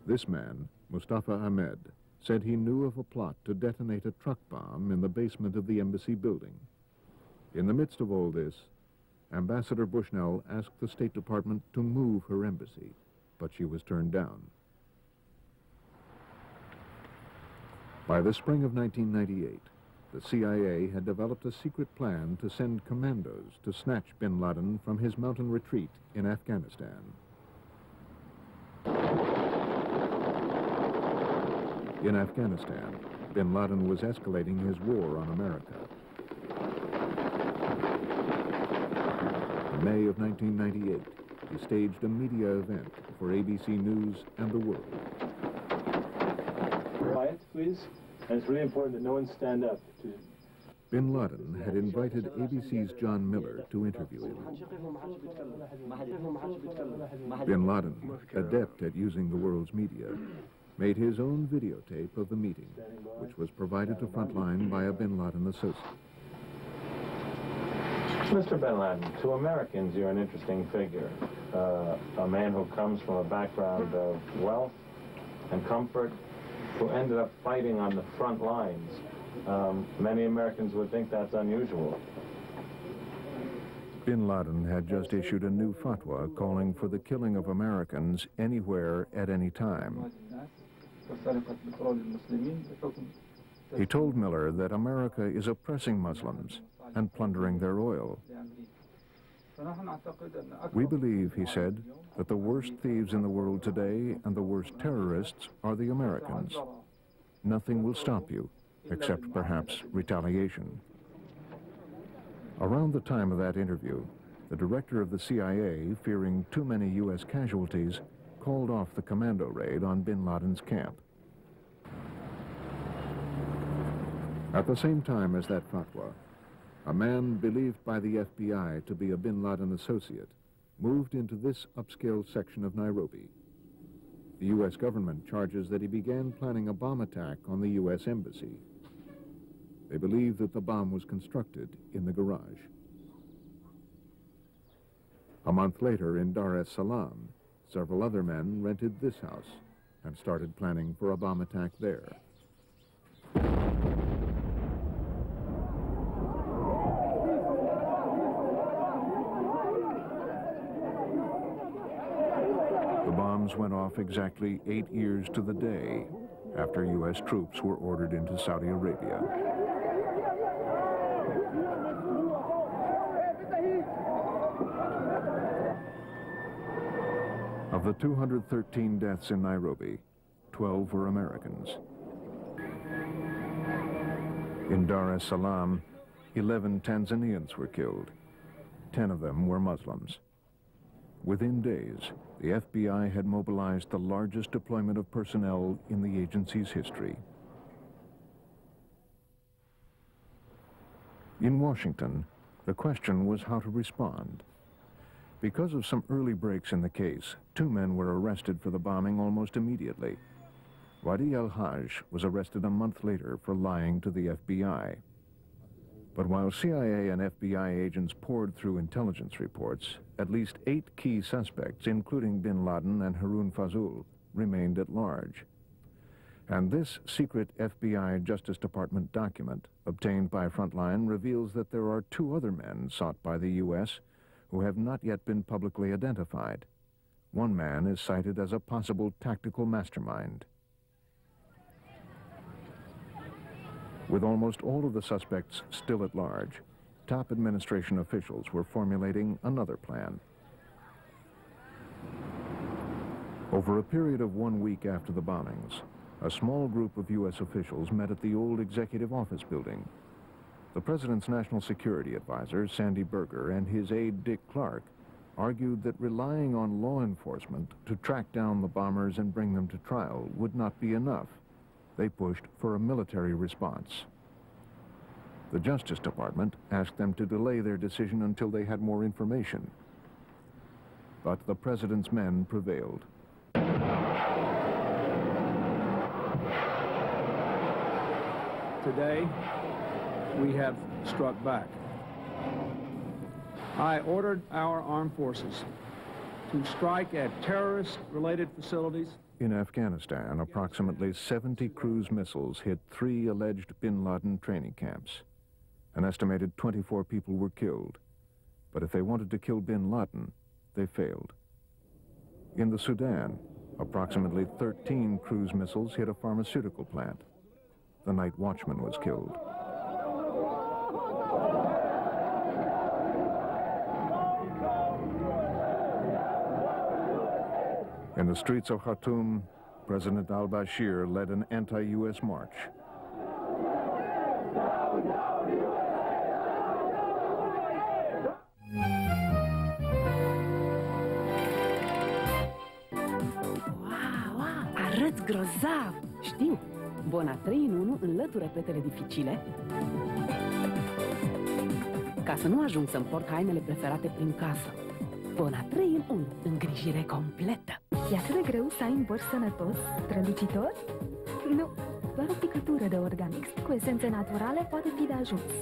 This man, Mustafa Ahmed, said he knew of a plot to detonate a truck bomb in the basement of the embassy building. In the midst of all this, Ambassador Bushnell asked the State Department to move her embassy, but she was turned down. By the spring of 1998, the CIA had developed a secret plan to send commandos to snatch bin Laden from his mountain retreat in Afghanistan. In Afghanistan, bin Laden was escalating his war on America. In May of 1998, he staged a media event for ABC News and the world. Quiet, please. And it's really important that no one stand up. Bin Laden had invited ABC's John Miller to interview him. Bin Laden, adept at using the world's media, made his own videotape of the meeting, which was provided to Frontline by a bin Laden associate. Mr. bin Laden, to Americans, you're an interesting figure. A man who comes from a background of wealth and comfort, who ended up fighting on the front lines. Many Americans would think that's unusual. Bin Laden had just issued a new fatwa calling for the killing of Americans anywhere at any time. He told Miller that America is oppressing Muslims and plundering their oil. We believe, he said, that the worst thieves in the world today and the worst terrorists are the Americans. Nothing will stop you, except perhaps retaliation. Around the time of that interview, the director of the CIA, fearing too many U.S. casualties, called off the commando raid on bin Laden's camp. At the same time as that fatwa, a man believed by the FBI to be a bin Laden associate moved into this upscale section of Nairobi. The U.S. government charges that he began planning a bomb attack on the U.S. embassy. They believe that the bomb was constructed in the garage. A month later in Dar es Salaam, several other men rented this house and started planning for a bomb attack there. The bombs went off exactly 8 years to the day after U.S. troops were ordered into Saudi Arabia. Of the 213 deaths in Nairobi, 12 were Americans. In Dar es Salaam, 11 Tanzanians were killed. 10 of them were Muslims. Within days, the FBI had mobilized the largest deployment of personnel in the agency's history. In Washington, the question was how to respond. Because of some early breaks in the case, 2 men were arrested for the bombing almost immediately. Wadi al-Hajj was arrested a month later for lying to the FBI. But while CIA and FBI agents poured through intelligence reports, at least 8 key suspects, including bin Laden and Harun Fazul, remained at large. And this secret FBI Justice Department document, obtained by Frontline, reveals that there are 2 other men sought by the U.S. who have not yet been publicly identified. One man is cited as a possible tactical mastermind. With almost all of the suspects still at large, top administration officials were formulating another plan. Over a period of 1 week after the bombings, a small group of U.S. officials met at the old executive office building. The President's National Security Advisor, Sandy Berger, and his aide, Dick Clark, argued that relying on law enforcement to track down the bombers and bring them to trial would not be enough. They pushed for a military response. The Justice Department asked them to delay their decision until they had more information. But the President's men prevailed. Today, we have struck back. I ordered our armed forces to strike at terrorist-related facilities. In Afghanistan, approximately 70 cruise missiles hit 3 alleged bin Laden training camps. An estimated 24 people were killed. But if they wanted to kill bin Laden, they failed. In the Sudan, approximately 13 cruise missiles hit a pharmaceutical plant. The night watchman was killed. In the streets of Khartoum, President al-Bashir led an anti-U.S. march. Arăți grozav! Știu, Bona 3 în 1 înlătură petele dificile ca să nu ajung să-mi port hainele preferate prin casă. Bona 3 în 1, îngrijire completă. E atât de greu să ai un păr sănătos, strălucitor? Nu, doar o picătură de Organix cu esențe naturale poate fi de ajuns.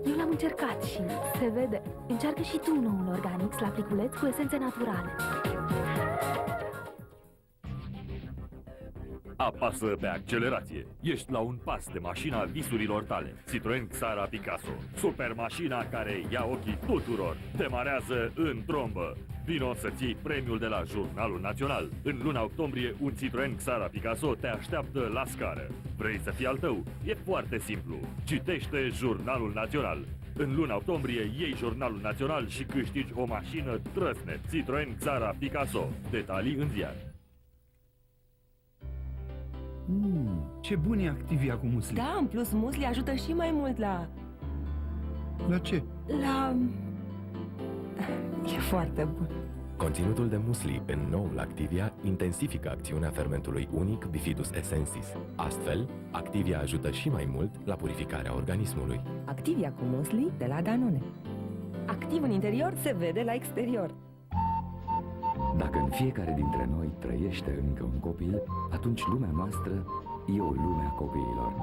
Eu l-am încercat și se vede. Încearcă și tu noul Organix la pliculeț cu esențe naturale. Apasă pe accelerație. Ești la un pas de mașina visurilor tale. Citroen Xara Picasso. Super mașina care ia ochii tuturor. Demarează în trombă. Vino să ții premiul de la Jurnalul Național. În luna octombrie, un Citroen Xara Picasso te așteaptă la scară. Vrei să fii al tău? E foarte simplu. Citește Jurnalul Național. În luna octombrie, iei Jurnalul Național și câștigi o mașină trăsnet. Citroen Xara Picasso. Detalii în ziar. Ce bun e Activia cu musli. Da, în plus musli ajută și mai mult la... La ce? La... E foarte bun. Conținutul de musli în noul Activia intensifică acțiunea fermentului unic Bifidus essensis. Astfel, Activia ajută și mai mult la purificarea organismului. Activia cu musli de la Danone. Activ în interior se vede la exterior. Dacă în fiecare dintre noi trăiește încă un copil, atunci lumea noastră e o lume a copiilor.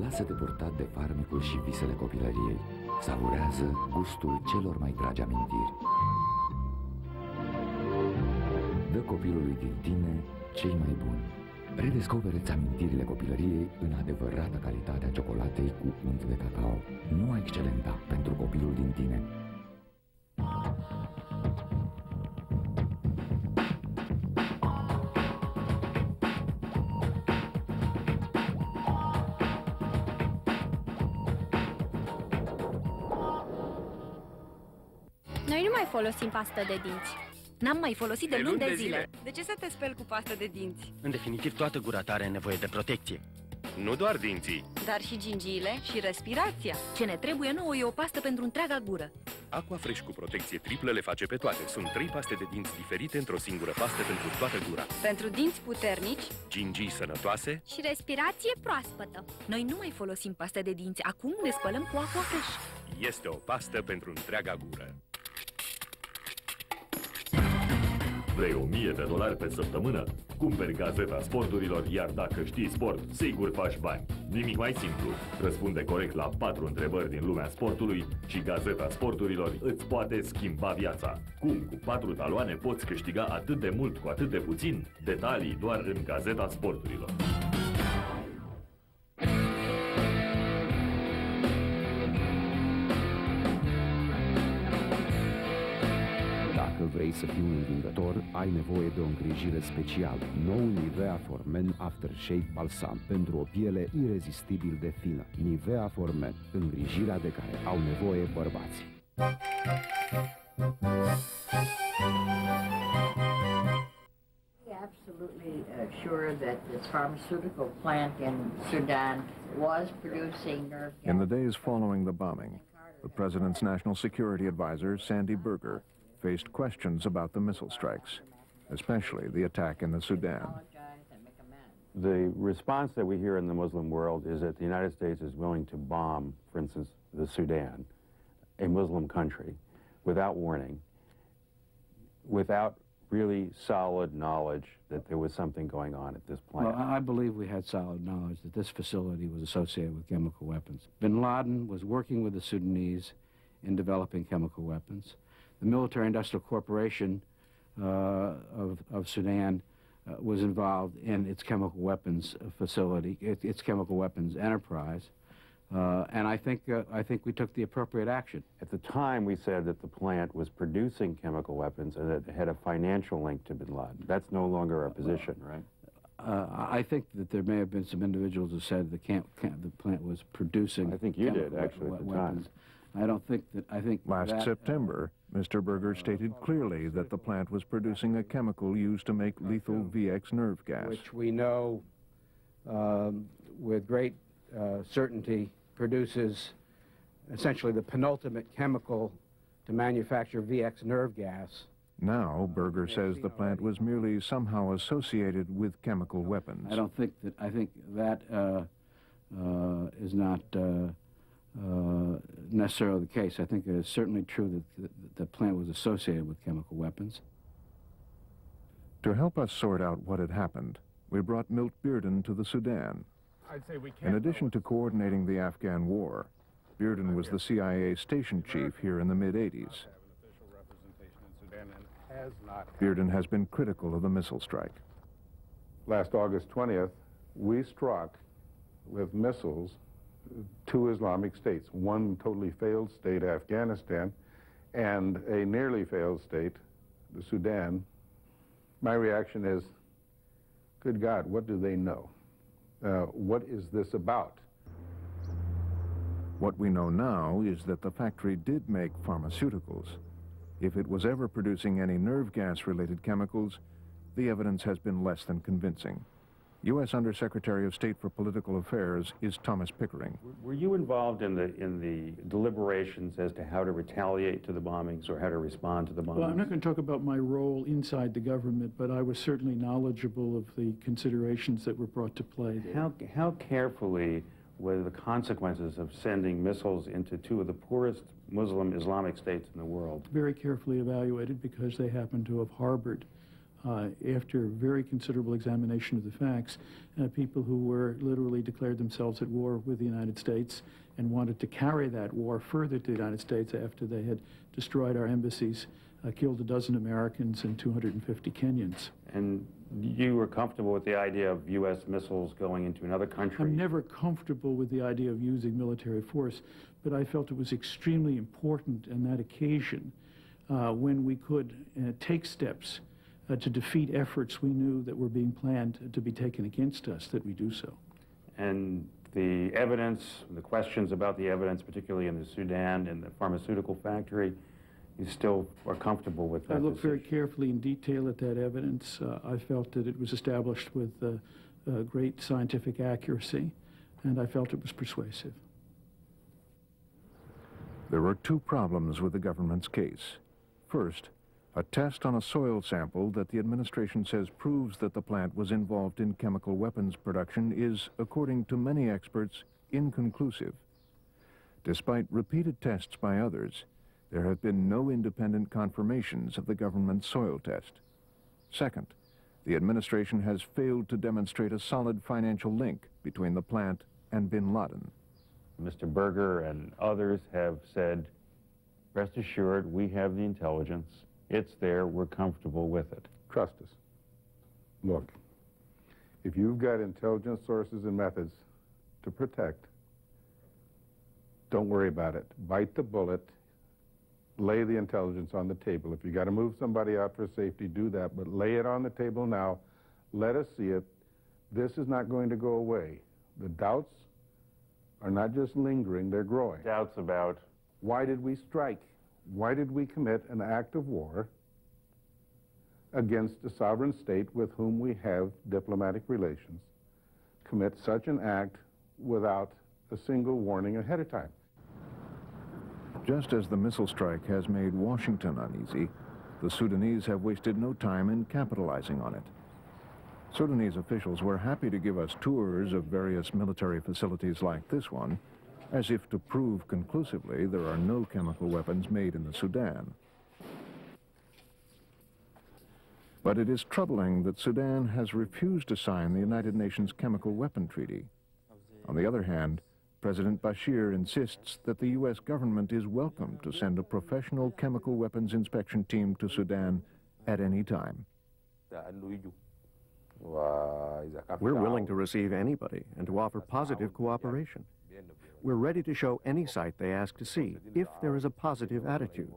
Lasă-te purtat de farmecul și visele copilăriei. Savurează gustul celor mai dragi amintiri. Dă copilului din tine cei mai buni. Redescoperă-ți amintirile copilăriei în adevărata calitate a ciocolatei cu unt de cacao. Noua excelenta pentru copilul din tine. Noi nu mai folosim pastă de dinți. N-am mai folosit de luni de zile. De ce să te speli cu pastă de dinți? În definitiv, toată gura ta are nevoie de protecție. Nu doar dinții. Dar și gingiile și respirația. Ce ne trebuie nouă e o pastă pentru întreaga gură. Aquafresh cu protecție triplă le face pe toate. Sunt 3 paste de dinți diferite într-o singură pastă pentru toată gura. Pentru dinți puternici, gingii sănătoase și respirație proaspătă. Noi nu mai folosim paste de dinți. Acum ne spălăm cu Aquafresh. Este o pastă pentru întreaga gură. Vrei $1000 pe săptămână? Cumperi Gazeta Sporturilor, iar dacă știi sport, sigur faci bani. Nimic mai simplu. Răspunde corect la 4 întrebări din lumea sportului și Gazeta Sporturilor îți poate schimba viața. Cum cu 4 taloane poți câștiga atât de mult cu atât de puțin? Detalii doar în Gazeta Sporturilor. Dacă vrei să fii un învingător, ai nevoie de o îngrijire specială. Noul Nivea for Men Aftershave Balsam pentru o piele irezistibil de fină. Nivea for Men, îngrijirea de care au nevoie bărbații. Absolutely sure that this pharmaceutical plant in Sudan was producing nerve gas. In the days following the bombing, the president's national security advisor, Sandy Berger, faced questions about the missile strikes, especially the attack in the Sudan. The response that we hear in the Muslim world is that the United States is willing to bomb, for instance, the Sudan, a Muslim country, without warning, without really solid knowledge that there was something going on at this plant. Well, I believe we had solid knowledge that this facility was associated with chemical weapons. Bin Laden was working with the Sudanese in developing chemical weapons. the military-industrial corporation of Sudan was involved in its chemical weapons facility, its chemical weapons enterprise, and I think we took the appropriate action. At the time, we said that the plant was producing chemical weapons and that it had a financial link to bin Laden. That's no longer our position, right? I think that there may have been some individuals who said the plant was producing. I think you did, actually, at the weapons. time. I don't think that. I think last September, Mr. Berger stated clearly that the plant was producing a chemical used to make lethal VX nerve gas, which we know with great certainty produces essentially the penultimate chemical to manufacture VX nerve gas. Now, Berger says the plant was merely somehow associated with chemical weapons. I don't think that. I think that is not necessarily the case. I think it is certainly true that the plant was associated with chemical weapons. To help us sort out what had happened, we brought Milt Bearden to the Sudan. In addition to coordinating the Afghan war, Bearden was the CIA station chief here in the mid-'80s. Bearden has been critical of the missile strike. Last August 20th, we struck with missiles 2 Islamic states, one totally failed state, Afghanistan, and a nearly failed state, the Sudan. My reaction is, good God, what do they know? What is this about? What we know now is that the factory did make pharmaceuticals. If it was ever producing any nerve gas-related chemicals, the evidence has been less than convincing. U.S. Undersecretary of State for Political Affairs is Thomas Pickering. Were you involved in the deliberations as to how to retaliate to the bombings or how to respond to the bombings? Well, I'm not going to talk about my role inside the government, but I was certainly knowledgeable of the considerations that were brought to play. How carefully were the consequences of sending missiles into 2 of the poorest Muslim Islamic states in the world? Very carefully evaluated because they happen to have harbored, after very considerable examination of the facts, people who were literally declared themselves at war with the United States and wanted to carry that war further to the United States after they had destroyed our embassies, killed a dozen Americans and 250 Kenyans. And you were comfortable with the idea of U.S. missiles going into another country? I'm never comfortable with the idea of using military force, but I felt it was extremely important on that occasion when we could take steps to defeat efforts we knew that were being planned to be taken against us, that we do so. And the evidence, the questions about the evidence, particularly in the Sudan and the pharmaceutical factory, you still are comfortable with that? I looked very carefully in detail at that evidence. I felt that it was established with great scientific accuracy, and I felt it was persuasive. There were 2 problems with the government's case. First, a test on a soil sample that the administration says proves that the plant was involved in chemical weapons production is, according to many experts, inconclusive. Despite repeated tests by others, there have been no independent confirmations of the government's soil test. Second, the administration has failed to demonstrate a solid financial link between the plant and bin Laden. Mr. Berger and others have said, rest assured, we have the intelligence. It's there. We're comfortable with it. Trust us. Look, if you've got intelligence sources and methods to protect, don't worry about it. Bite the bullet. Lay the intelligence on the table. If you got to move somebody out for safety, do that, but lay it on the table now. Let us see it. This is not going to go away. The doubts are not just lingering, they're growing. Doubts about? Why did we strike? Why did we commit an act of war against a sovereign state with whom we have diplomatic relations? Commit such an act without a single warning ahead of time. Just as the missile strike has made Washington uneasy, the Sudanese have wasted no time in capitalizing on it. Sudanese officials were happy to give us tours of various military facilities like this one, as if to prove conclusively there are no chemical weapons made in the Sudan. But it is troubling that Sudan has refused to sign the United Nations Chemical Weapon Treaty. On the other hand, President Bashir insists that the U.S. government is welcome to send a professional chemical weapons inspection team to Sudan at any time. We're willing to receive anybody and to offer positive cooperation. We're ready to show any site they ask to see if there is a positive attitude.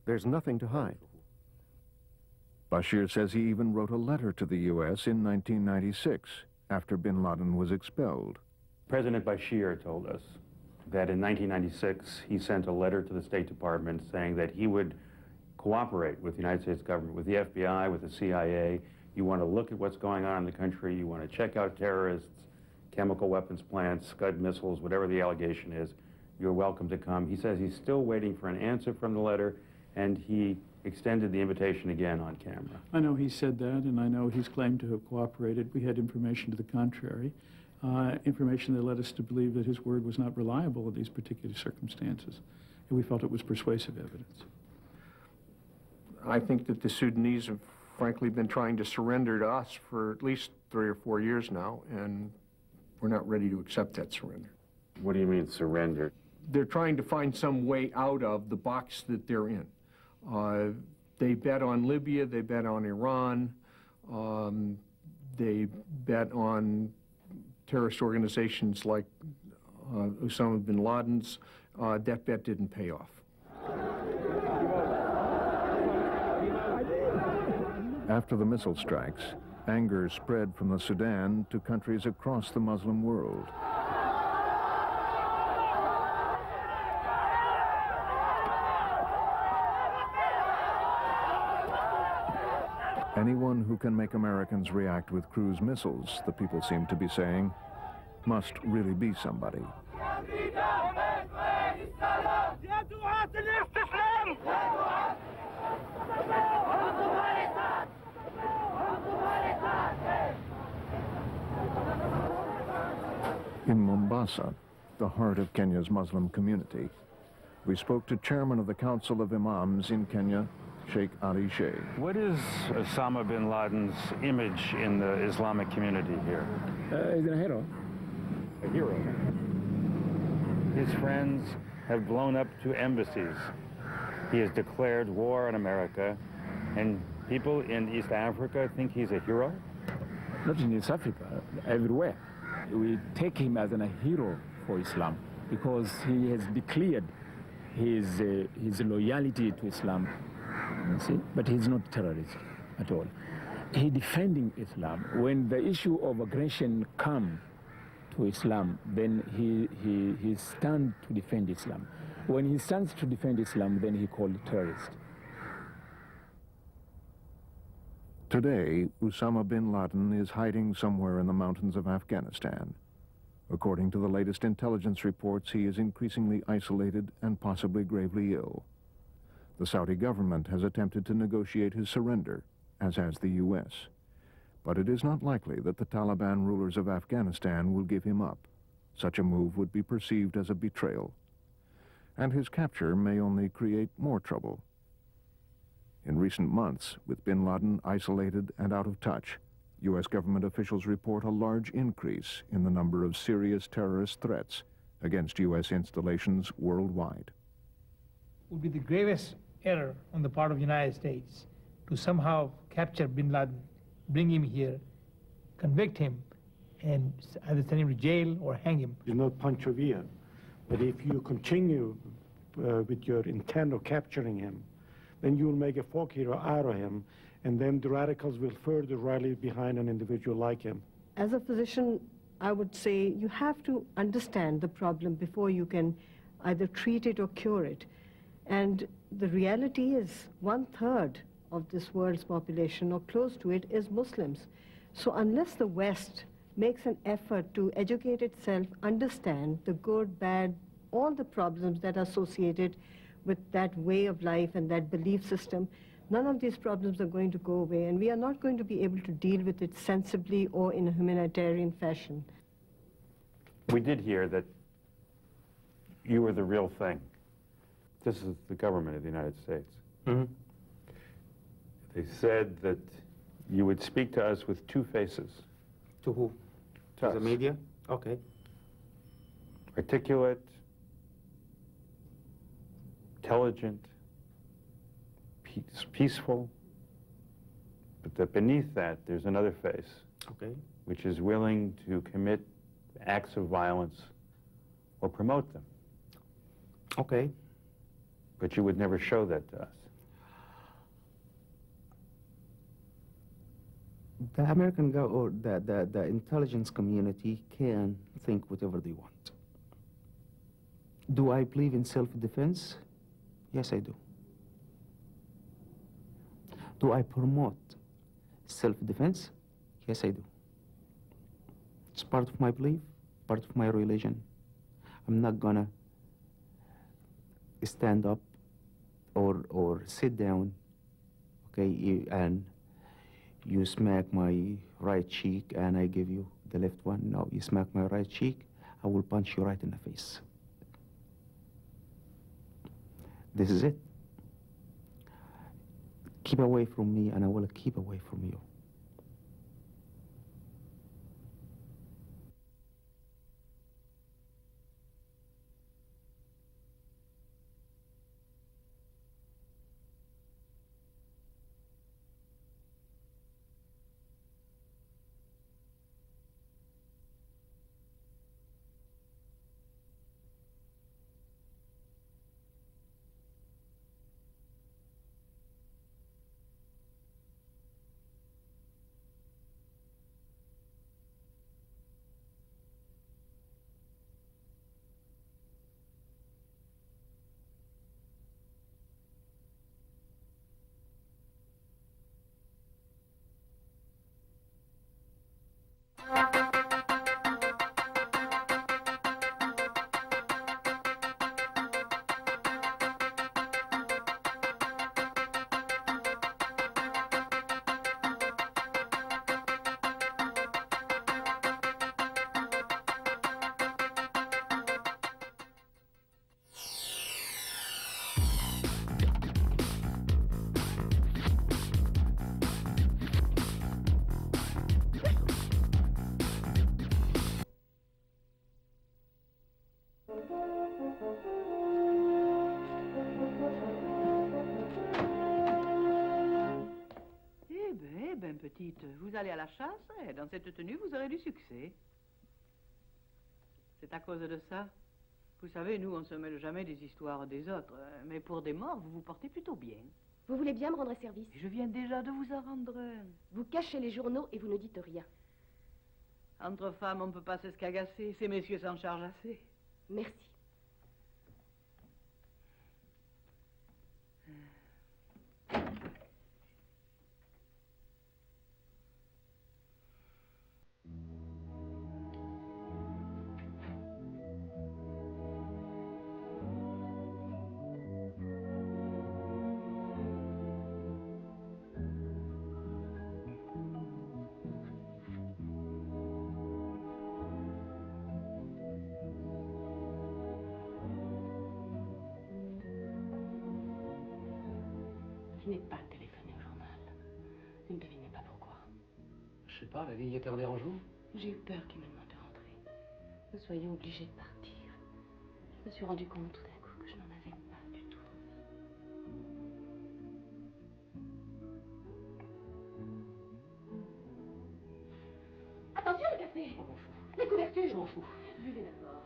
There's nothing to hide. Bashir says he even wrote a letter to the U.S. in 1996 after bin Laden was expelled. President Bashir told us that in 1996 he sent a letter to the State Department saying that he would cooperate with the United States government, with the FBI, with the CIA. You want to look at what's going on in the country, you want to check out terrorists, chemical weapons plants, Scud missiles, whatever the allegation is, you're welcome to come. He says he's still waiting for an answer from the letter, and he extended the invitation again on camera. I know he said that, and I know he's claimed to have cooperated. We had information to the contrary, information that led us to believe that his word was not reliable in these particular circumstances, and we felt it was persuasive evidence. I think that the Sudanese have frankly been trying to surrender to us for at least 3 or 4 years now, and we're not ready to accept that surrender. What do you mean, surrender? They're trying to find some way out of the box that they're in. They bet on Libya, they bet on Iran, they bet on terrorist organizations like Osama bin Laden's. That bet didn't pay off. After the missile strikes, anger spread from the Sudan to countries across the Muslim world. Anyone who can make Americans react with cruise missiles, the people seem to be saying, must really be somebody. In Mombasa, the heart of Kenya's Muslim community, we spoke to Chairman of the Council of Imams in Kenya, Sheikh Ali Sheikh. What is Osama bin Laden's image in the Islamic community here? He's a hero. A hero. His friends have blown up 2 embassies. He has declared war on America, and people in East Africa think he's a hero? Not in East Africa, everywhere. We take him as a hero for Islam because he has declared his loyalty to Islam. You see? But he's not a terrorist at all. He's defending Islam. When the issue of aggression comes to Islam, then he stands to defend Islam. When he stands to defend Islam, then he called terrorist. Today, Osama bin Laden is hiding somewhere in the mountains of Afghanistan. According to the latest intelligence reports, he is increasingly isolated and possibly gravely ill. The Saudi government has attempted to negotiate his surrender, as has the U.S. But it is not likely that the Taliban rulers of Afghanistan will give him up. Such a move would be perceived as a betrayal. And his capture may only create more trouble. In recent months, with bin Laden isolated and out of touch, U.S. government officials report a large increase in the number of serious terrorist threats against U.S. installations worldwide. It would be the gravest error on the part of the United States to somehow capture bin Laden, bring him here, convict him, and either send him to jail or hang him. It's not Panchovia, but if you continue with your intent of capturing him, then you will make a folk hero out of him, and then the radicals will further rally behind an individual like him. As a physician, I would say you have to understand the problem before you can either treat it or cure it. And the reality is 1/3 of this world's population, or close to it, is Muslims. So unless the West makes an effort to educate itself, understand the good, bad, all the problems that are associated with that way of life and that belief system, none of these problems are going to go away, and we are not going to be able to deal with it sensibly or in a humanitarian fashion. We did hear that you were the real thing. This is the government of the United States. Mm-hmm. They said that you would speak to us with 2 faces. To who? To the us. media? Okay. articulate, intelligent, peaceful, but that beneath that there's another face, okay, which is willing to commit acts of violence or promote them. Okay. But you would never show that to us. The American or the intelligence community can think whatever they want. Do I believe in self-defense? Yes, I do. Do I promote self-defense? Yes, I do. It's part of my belief, part of my religion. I'm not gonna stand up or sit down, okay, and you smack my right cheek and I give you the left one. No, you smack my right cheek, I will punch you right in the face. This is it. Keep away from me and I will keep away from you. Petite, vous allez à la chasse et dans cette tenue, vous aurez du succès. C'est à cause de ça. Vous savez, nous, on ne se mêle jamais des histoires des autres, mais pour des morts, vous vous portez plutôt bien. Vous voulez bien me rendre service? Je viens déjà de vous en rendre un. Vous cachez les journaux et vous ne dites rien. Entre femmes, on ne peut pas s'escagasser. Ces messieurs s'en chargent assez. Merci. Je n'ai pas téléphoné au journal. Vous ne devinez pas pourquoi. Je sais pas, la vieille était en dérange-vous? J'ai eu peur qu'il me demande de rentrer. Nous soyons obligés de partir. Je me suis rendu compte tout d'un coup que je n'en avais pas du tout. Attention le café! Je m'en fous. Les couvertures! Je m'en fous. Buvez d'abord.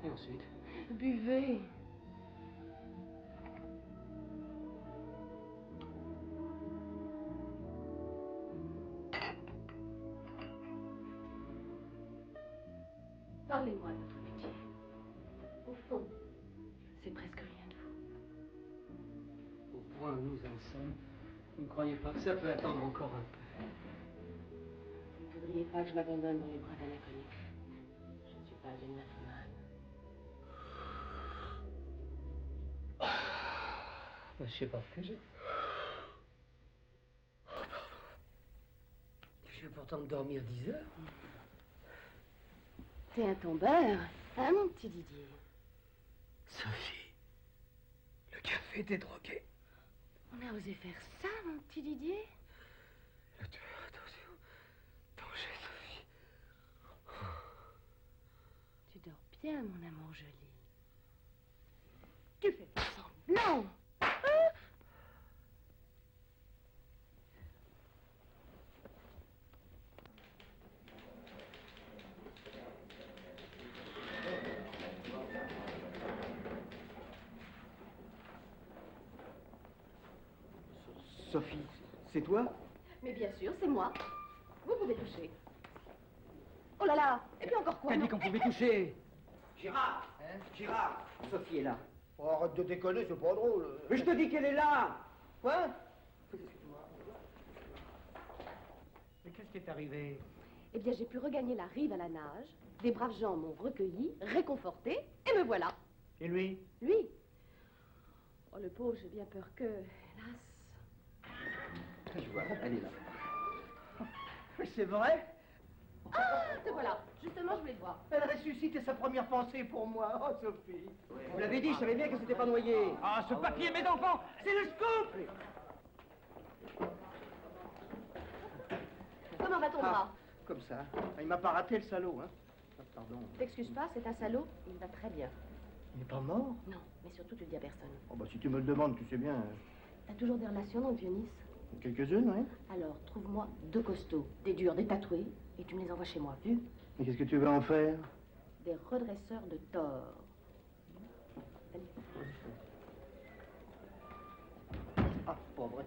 Et ensuite? Buvez. Parlez-moi de votre métier. Au fond, c'est presque rien de vous. Au point où nous en sommes, vous ne croyez pas que ça peut attendre encore un peu? Vous ne voudriez pas que je m'abandonne dans les bras d'un inconnu. Je ne suis pas une nymphomane. Je sais pas ce que j'ai. Je vais pourtant me dormir 10 heures. T'es un tombeur, hein, mon petit Didier? Sophie, le café t'est drogué. On a osé faire ça, mon petit Didier? Attention. Danger, Sophie. Tu dors Viens, mon amour joli. Tu fais pas semblant. Hein? Sophie, c'est toi? Mais bien sûr, c'est moi. Vous pouvez toucher. Oh là là! Et puis encore quoi? T'as dit qu'on pouvait toucher. Gérard, Hein? Gérard, Sophie est là. oh, arrête de déconner, c'est pas drôle. Mais je te dis qu'elle est là. Quoi? Mais qu'est-ce qui est arrivé? Eh bien, j'ai pu regagner la rive à la nage. Des braves gens m'ont recueilli, réconforté, et me voilà. Et lui? Lui? Oh, le pauvre, j'ai bien peur que, hélas. Je vois, elle est là. Mais c'est vrai? Ah, te voilà. Justement, je voulais te voir. Elle ressuscite et sa première pensée pour moi. Oh, Sophie. Vous l'avez dit, je savais bien que c'était pas noyé. Ah, ce papier, mes enfants, c'est le scoop! Comment va ton bras? Comme ça. Il m'a pas raté, le salaud, hein. Ah, pardon. T'excuses pas, c'est un salaud. Il va très bien. Il n'est pas mort? Non, mais surtout, tu le dis à personne. Oh, bah, si tu me le demandes, tu sais bien. T'as toujours des relations dans le Vieux-Nice? Quelques-unes, oui. Alors, trouve-moi 2 costauds, des durs, des tatoués, et tu me les envoies chez moi, vu? Mais qu'est-ce que tu veux en faire? Des redresseurs de tort. Allez. Ah, pauvre.